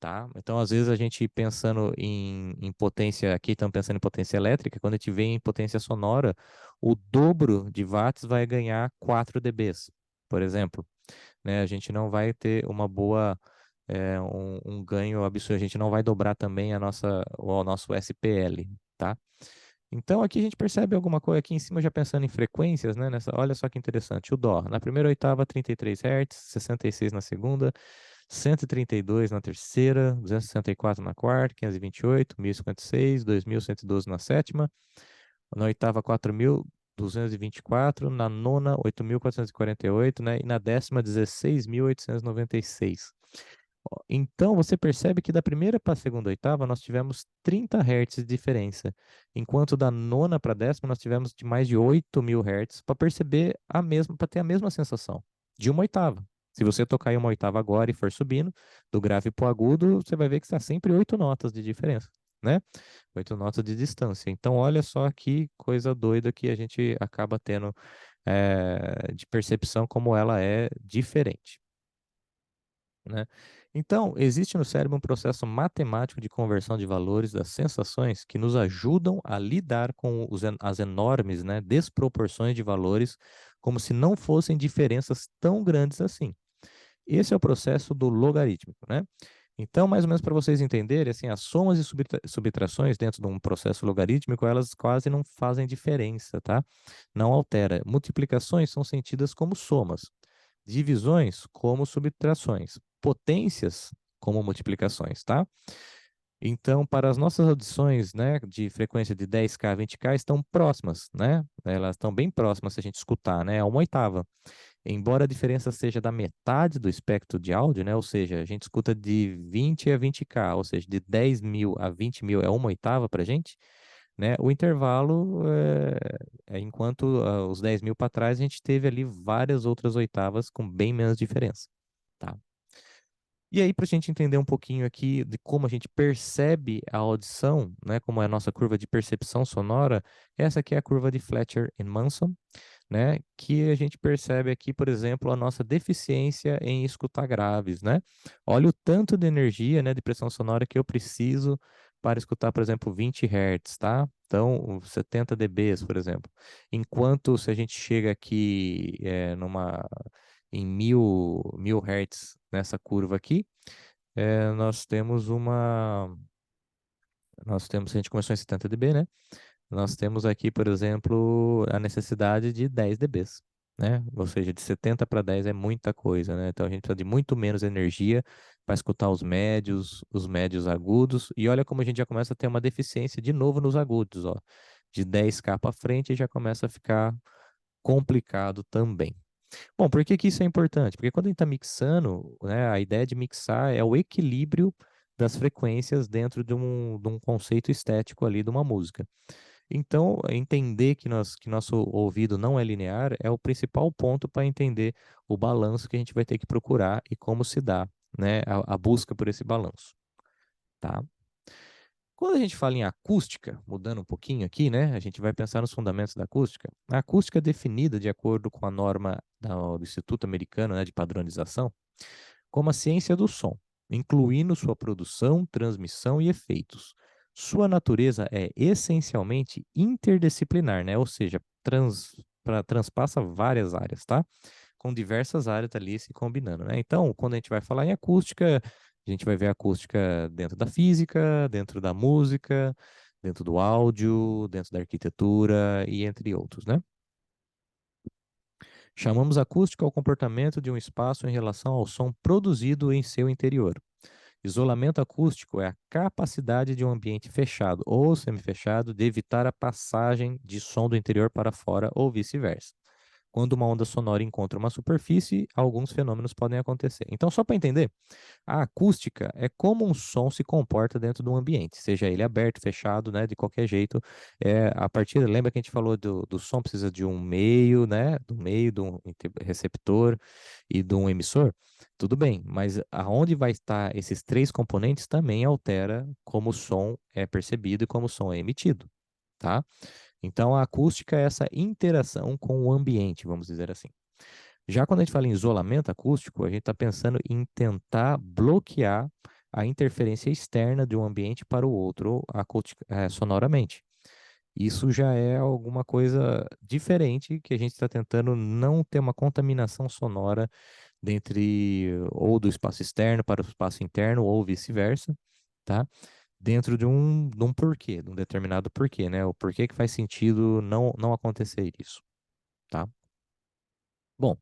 tá? Então, às vezes, a gente pensando em potência, aqui estamos pensando em potência elétrica, quando a gente vê em potência sonora, o dobro de watts vai ganhar 4 dBs, por exemplo, né? A gente não vai ter uma boa, um ganho absurdo, a gente não vai dobrar também o nosso SPL, tá? Então aqui a gente percebe alguma coisa aqui em cima já pensando em frequências, né? Olha só que interessante, o Dó, na primeira oitava 33 Hz, 66 na segunda, 132 na terceira, 264 na quarta, 528, 1056, 2112 na sétima, na oitava 4224, na nona 8448, né? E na décima 16.896. Então, você percebe que da primeira para a segunda oitava nós tivemos 30 Hz de diferença, enquanto da nona para a décima nós tivemos de mais de 8.000 Hz para perceber a mesma, para ter a mesma sensação de uma oitava. Se você tocar em uma oitava agora e for subindo, do grave para o agudo, você vai ver que está sempre 8 notas de diferença, né? 8 notas de distância. Então, olha só que coisa doida que a gente acaba tendo de percepção como ela é diferente, né? Então, existe no cérebro um processo matemático de conversão de valores das sensações que nos ajudam a lidar com as enormes, né, desproporções de valores, como se não fossem diferenças tão grandes assim. Esse é o processo do logarítmico, né? Então, mais ou menos para vocês entenderem, assim, as somas e subtrações dentro de um processo logarítmico, elas quase não fazem diferença, tá? Não altera. Multiplicações são sentidas como somas, divisões como subtrações, potências como multiplicações, tá? Então, para as nossas audições, né, de frequência de 10K, 20K, estão próximas, né? Elas estão bem próximas se a gente escutar, né? A uma oitava. Embora a diferença seja da metade do espectro de áudio, né? Ou seja, a gente escuta de 20 a 20K, ou seja, de 10.000 a 20.000 é uma oitava para a gente, né? O intervalo, enquanto os 10.000 para trás, a gente teve ali várias outras oitavas com bem menos diferença, tá? E aí, para a gente entender um pouquinho aqui de como a gente percebe a audição, né? Como é a nossa curva de percepção sonora, essa aqui é a curva de Fletcher e Manson, né? Que a gente percebe aqui, por exemplo, a nossa deficiência em escutar graves, né? Olha o tanto de energia, né, de pressão sonora que eu preciso para escutar, por exemplo, 20 Hz, tá? Então, 70 dBs, por exemplo. Enquanto se a gente chega aqui em mil Hz nessa curva aqui, nós temos se a gente começou em 70 dB, né? Nós temos aqui, por exemplo, a necessidade de 10 dBs, né? Ou seja, de 70 para 10 é muita coisa, né? Então a gente precisa de muito menos energia para escutar os médios agudos, e olha como a gente já começa a ter uma deficiência de novo nos agudos, ó. De 10K para frente já começa a ficar complicado também. Bom, por que que isso é importante? Porque quando a gente está mixando, né, a ideia de mixar é o equilíbrio das frequências dentro de um conceito estético ali de uma música. Então, entender que nosso ouvido não é linear é o principal ponto para entender o balanço que a gente vai ter que procurar e como se dá, né, a busca por esse balanço, tá? Quando a gente fala em acústica, mudando um pouquinho aqui, né, a gente vai pensar nos fundamentos da acústica. A acústica é definida de acordo com a norma do Instituto Americano, né, de Padronização, como a ciência do som, incluindo sua produção, transmissão e efeitos. Sua natureza é essencialmente interdisciplinar, né? Ou seja, transpassa várias áreas, tá? Com diversas áreas ali se combinando, né? Então, quando a gente vai falar em acústica, a gente vai ver acústica dentro da física, dentro da música, dentro do áudio, dentro da arquitetura e entre outros, né? Chamamos acústica ao comportamento de um espaço em relação ao som produzido em seu interior. Isolamento acústico é a capacidade de um ambiente fechado ou semifechado de evitar a passagem de som do interior para fora ou vice-versa. quando uma onda sonora encontra uma superfície, alguns fenômenos podem acontecer. Então, só para entender, a acústica é como um som se comporta dentro de um ambiente, seja ele aberto, fechado, né, de qualquer jeito. A partir, lembra que a gente falou do som precisa de um meio, né, do meio, de um receptor e de um emissor? Tudo bem, mas aonde vai estar esses três componentes também altera como o som é percebido e como o som é emitido, tá? Então, a acústica é essa interação com o ambiente, vamos dizer assim. Já quando a gente fala em isolamento acústico, a gente está pensando em tentar bloquear a interferência externa de um ambiente para o outro sonoramente. Isso já é alguma coisa diferente que a gente está tentando não ter uma contaminação sonora dentre ou do espaço externo para o espaço interno ou vice-versa, tá? Dentro de um porquê, de um determinado porquê, né? O porquê que faz sentido não acontecer isso, tá? Bom,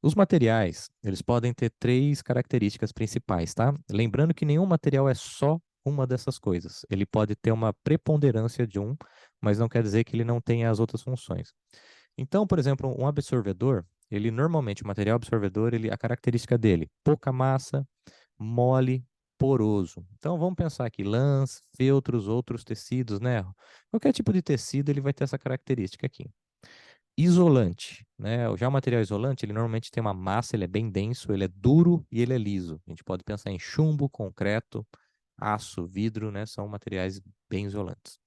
os materiais, eles podem ter três características principais, tá? Lembrando que nenhum material é só uma dessas coisas. Ele pode ter uma preponderância de um, mas não quer dizer que ele não tenha as outras funções. Então, por exemplo, um absorvedor, ele normalmente, o material absorvedor, a característica dele, pouca massa, mole, poroso. Então, vamos pensar aqui, lãs, feltros, outros tecidos, né? Qualquer tipo de tecido, ele vai ter essa característica aqui. Isolante, né? Já o material isolante, ele normalmente tem uma massa, ele é bem denso, ele é duro e ele é liso. A gente pode pensar em chumbo, concreto, aço, vidro, né? São materiais bem isolantes.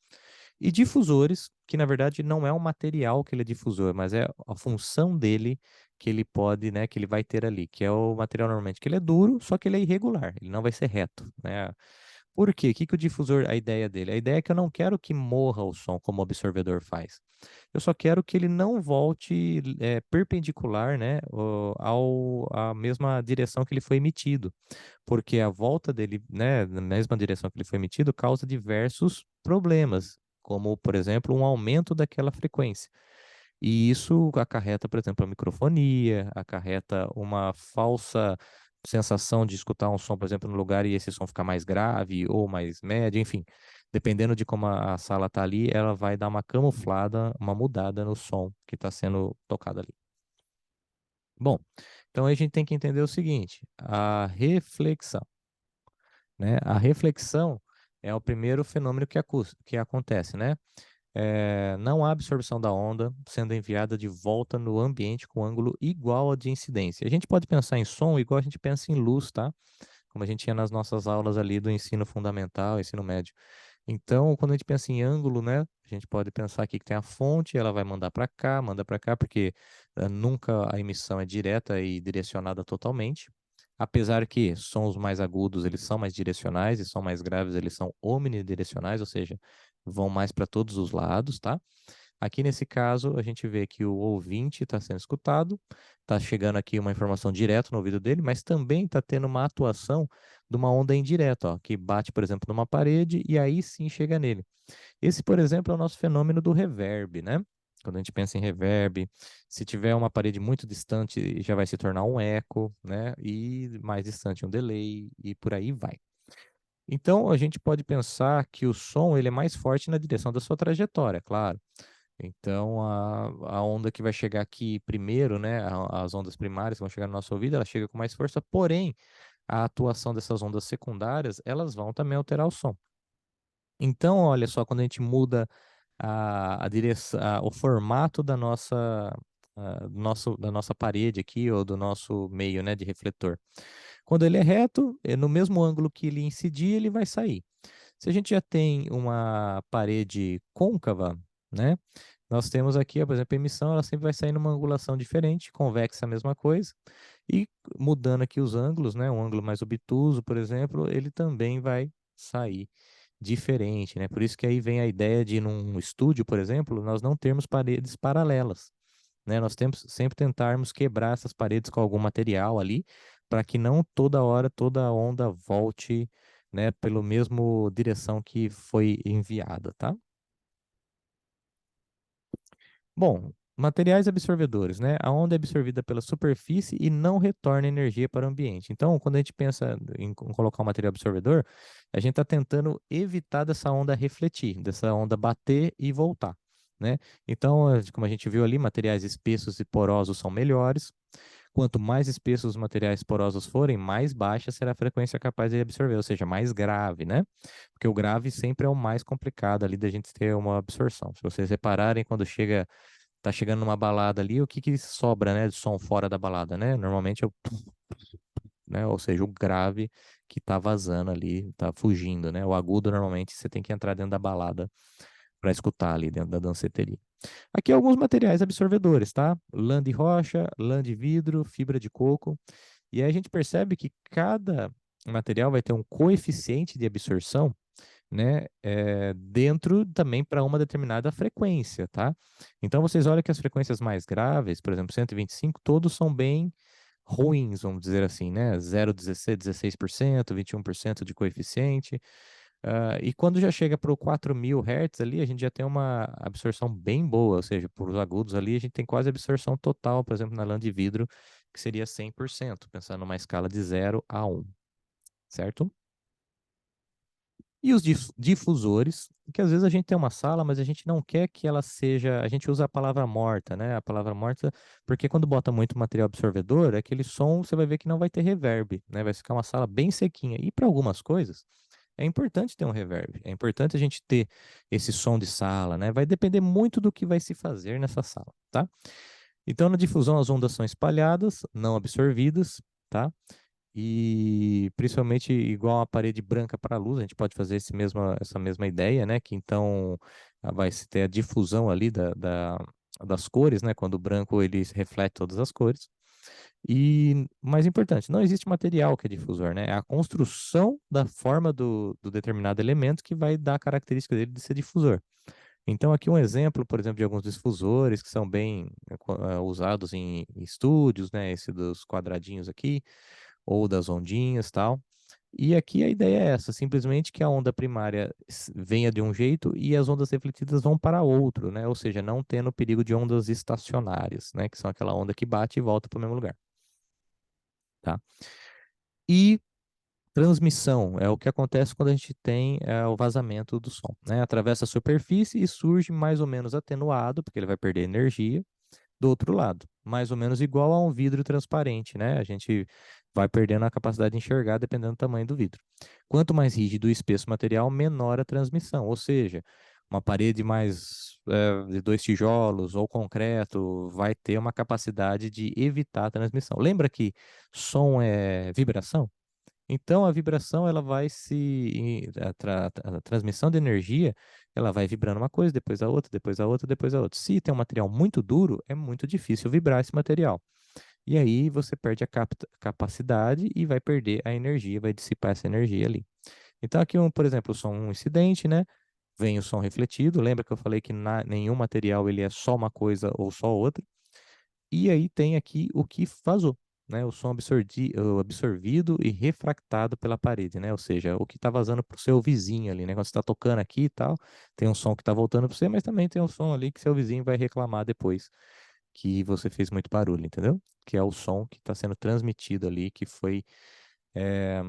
E difusores, que na verdade não é o material que ele é difusor, mas é a função dele que ele pode, né, que ele vai ter ali, que é o material normalmente que ele é duro, só que ele é irregular, ele não vai ser reto, né? Por quê? O que que o difusor, a ideia dele? A ideia é que eu não quero que morra o som como o absorvedor faz. Eu só quero que ele não volte perpendicular, né, à mesma direção que ele foi emitido, porque a volta dele, né, na mesma direção que ele foi emitido causa diversos problemas, como, por exemplo, um aumento daquela frequência. E isso acarreta, por exemplo, a microfonia, acarreta uma falsa sensação de escutar um som, por exemplo, no lugar e esse som ficar mais grave ou mais médio, enfim. Dependendo de como a sala está ali, ela vai dar uma camuflada, uma mudada no som que está sendo tocado ali. Bom, então a gente tem que entender o seguinte: a reflexão, né? A reflexão é o primeiro fenômeno que acontece, né? Não há absorção da onda sendo enviada de volta no ambiente com ângulo igual ao de incidência. A gente pode pensar em som igual a gente pensa em luz, tá? Como a gente tinha nas nossas aulas ali do ensino fundamental, ensino médio. Então, quando a gente pensa em ângulo, né, a gente pode pensar aqui que tem a fonte, ela vai mandar para cá, manda para cá, porque nunca a emissão é direta e direcionada totalmente. Apesar que sons mais agudos, eles são mais direcionais e sons mais graves, eles são omnidirecionais, ou seja, vão mais para todos os lados, tá? Aqui nesse caso, a gente vê que o ouvinte está sendo escutado, está chegando aqui uma informação direta no ouvido dele, mas também está tendo uma atuação de uma onda indireta, ó, que bate, por exemplo, numa parede e aí sim chega nele. Esse, por exemplo, é o nosso fenômeno do reverb, né? Quando a gente pensa em reverb, se tiver uma parede muito distante, já vai se tornar um eco, né? E mais distante um delay e por aí vai. Então, a gente pode pensar que o som ele é mais forte na direção da sua trajetória, claro. Então, a onda que vai chegar aqui primeiro, né, as ondas primárias que vão chegar no nosso ouvido, ela chega com mais força, porém, a atuação dessas ondas secundárias, elas vão também alterar o som. Então, olha só, quando a gente muda a direção, o formato da nossa parede aqui, ou do nosso meio, né, de refletor. Quando ele é reto, no mesmo ângulo que ele incidir, ele vai sair. Se a gente já tem uma parede côncava, né? Nós temos aqui, por exemplo, a emissão, ela sempre vai sair numa angulação diferente, convexa a mesma coisa, e mudando aqui os ângulos, né? Um ângulo mais obtuso, por exemplo, ele também vai sair diferente, né? Por isso que aí vem a ideia de, num estúdio, por exemplo, nós não termos paredes paralelas, né? Nós temos sempre tentarmos quebrar essas paredes com algum material ali, para que não toda hora, toda onda volte, né, pelo mesmo direção que foi enviada, tá? Bom, materiais absorvedores, né? A onda é absorvida pela superfície e não retorna energia para o ambiente. Então, quando a gente pensa em colocar um material absorvedor, a gente está tentando evitar dessa onda refletir, dessa onda bater e voltar. né? Então, como a gente viu ali, materiais espessos e porosos são melhores. Quanto mais espessos os materiais porosos forem, mais baixa será a frequência capaz de absorver, ou seja, mais grave, né? Porque o grave sempre é o mais complicado ali da gente ter uma absorção. Se vocês repararem, quando tá chegando numa balada ali, o que que sobra, né, de som fora da balada, né? Normalmente é o, né? Ou seja, o grave que tá vazando ali, tá fugindo, né? O agudo, normalmente, você tem que entrar dentro da balada para escutar ali dentro da danceteria. Aqui alguns materiais absorvedores, tá? Lã de rocha, lã de vidro, fibra de coco. E aí a gente percebe que cada material vai ter um coeficiente de absorção, né, dentro também para uma determinada frequência, tá? Então vocês olham que as frequências mais graves, por exemplo, 125, todos são bem ruins, vamos dizer assim, né? 0,16, 16%, 21% de coeficiente. E quando já chega para o 4.000 Hz ali, a gente já tem uma absorção bem boa, ou seja, por os agudos ali, a gente tem quase absorção total, por exemplo, na lã de vidro, que seria 100%, pensando numa escala de 0 a 1, certo? E os difusores, que às vezes a gente tem uma sala, mas a gente não quer que ela seja. A gente usa a palavra morta, né? A palavra morta, porque quando bota muito material absorvedor, aquele som você vai ver que não vai ter reverb, né? Vai ficar uma sala bem sequinha. E para algumas coisas, é importante ter um reverb. É importante a gente ter esse som de sala, né? Vai depender muito do que vai se fazer nessa sala, tá? Então, na difusão, as ondas são espalhadas, não absorvidas, tá? E principalmente igual a parede branca para a luz, a gente pode fazer essa mesma ideia, né? Que então vai se ter a difusão ali das cores, né? Quando o branco ele reflete todas as cores. E mais importante, não existe material que é difusor, né? É a construção da forma do determinado elemento que vai dar a característica dele de ser difusor. Então, aqui um exemplo, por exemplo, de alguns difusores que são bem usados em estúdios, né? Esse dos quadradinhos aqui ou das ondinhas, tal. E aqui a ideia é essa, simplesmente que a onda primária venha de um jeito e as ondas refletidas vão para outro, né? Ou seja, não tendo perigo de ondas estacionárias, né? Que são aquela onda que bate e volta para o mesmo lugar, tá? E transmissão é o que acontece quando a gente tem o vazamento do som, né? Atravessa a superfície e surge mais ou menos atenuado, porque ele vai perder energia, do outro lado, mais ou menos igual a um vidro transparente, né? A gente vai perdendo a capacidade de enxergar dependendo do tamanho do vidro. Quanto mais rígido e espesso o material, menor a transmissão, ou seja, uma parede mais de 2 tijolos ou concreto vai ter uma capacidade de evitar a transmissão. Lembra que som é vibração? Então, a vibração, ela vai a transmissão de energia, ela vai vibrando uma coisa, depois a outra, depois a outra, depois a outra. Se tem um material muito duro, é muito difícil vibrar esse material. E aí você perde a capacidade e vai perder a energia, vai dissipar essa energia ali. Então, aqui, por exemplo, o som um incidente, né? Vem o som refletido. Lembra que eu falei que nenhum material ele é só uma coisa ou só outra? E aí tem aqui o que vazou, né? O som absorvido e refractado pela parede, né? Ou seja, o que está vazando para o seu vizinho ali, né? Quando você está tocando aqui e tal, tem um som que está voltando para você, mas também tem um som ali que seu vizinho vai reclamar depois que você fez muito barulho, entendeu? Que é o som que está sendo transmitido ali, que foi, eh,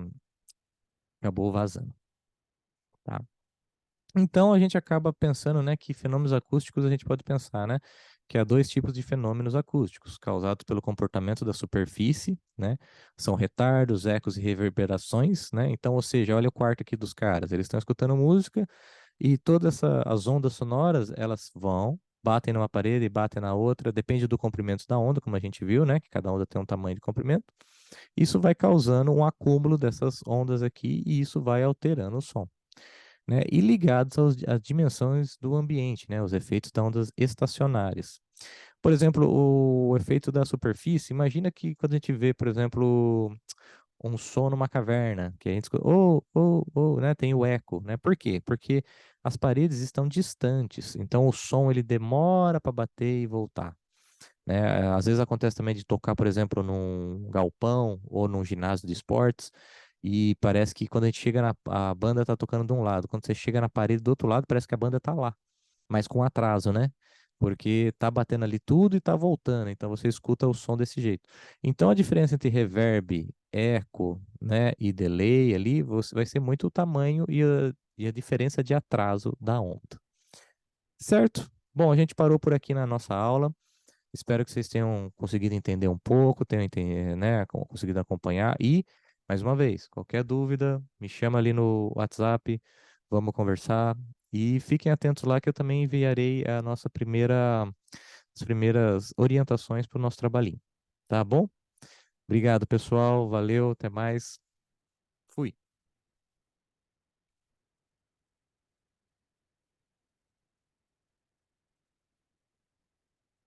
acabou vazando, tá? Então a gente acaba pensando, né, que fenômenos acústicos a gente pode pensar, né, que há dois tipos de fenômenos acústicos, causados pelo comportamento da superfície, né, são retardos, ecos e reverberações, né, então, ou seja, olha o quarto aqui dos caras, eles estão escutando música e as ondas sonoras, elas vão, batem numa parede e batem na outra, depende do comprimento da onda, como a gente viu, né, que cada onda tem um tamanho de comprimento, isso vai causando um acúmulo dessas ondas aqui e isso vai alterando o som, né, e ligados às dimensões do ambiente, né, os efeitos das ondas estacionárias. Por exemplo, o efeito da superfície, imagina que quando a gente vê, por exemplo, um som numa caverna, que a gente escuta, né, tem o eco, né? Por quê? Porque as paredes estão distantes, então o som ele demora para bater e voltar, né? Às vezes acontece também de tocar, por exemplo, num galpão ou num ginásio de esportes, e parece que quando a gente chega a banda tá tocando de um lado, quando você chega na parede do outro lado, parece que a banda tá lá, mas com atraso, né? Porque tá batendo ali tudo e tá voltando, então você escuta o som desse jeito. Então a diferença entre reverb, eco, né, e delay ali, vai ser muito o tamanho e a diferença de atraso da onda. Certo? Bom, a gente parou por aqui na nossa aula. Espero que vocês tenham conseguido entender um pouco, tenham né, conseguido acompanhar. E, mais uma vez, qualquer dúvida, me chama ali no WhatsApp, vamos conversar. E fiquem atentos lá que eu também enviarei a nossa as primeiras orientações para o nosso trabalhinho. Tá bom? Obrigado, pessoal. Valeu, até mais.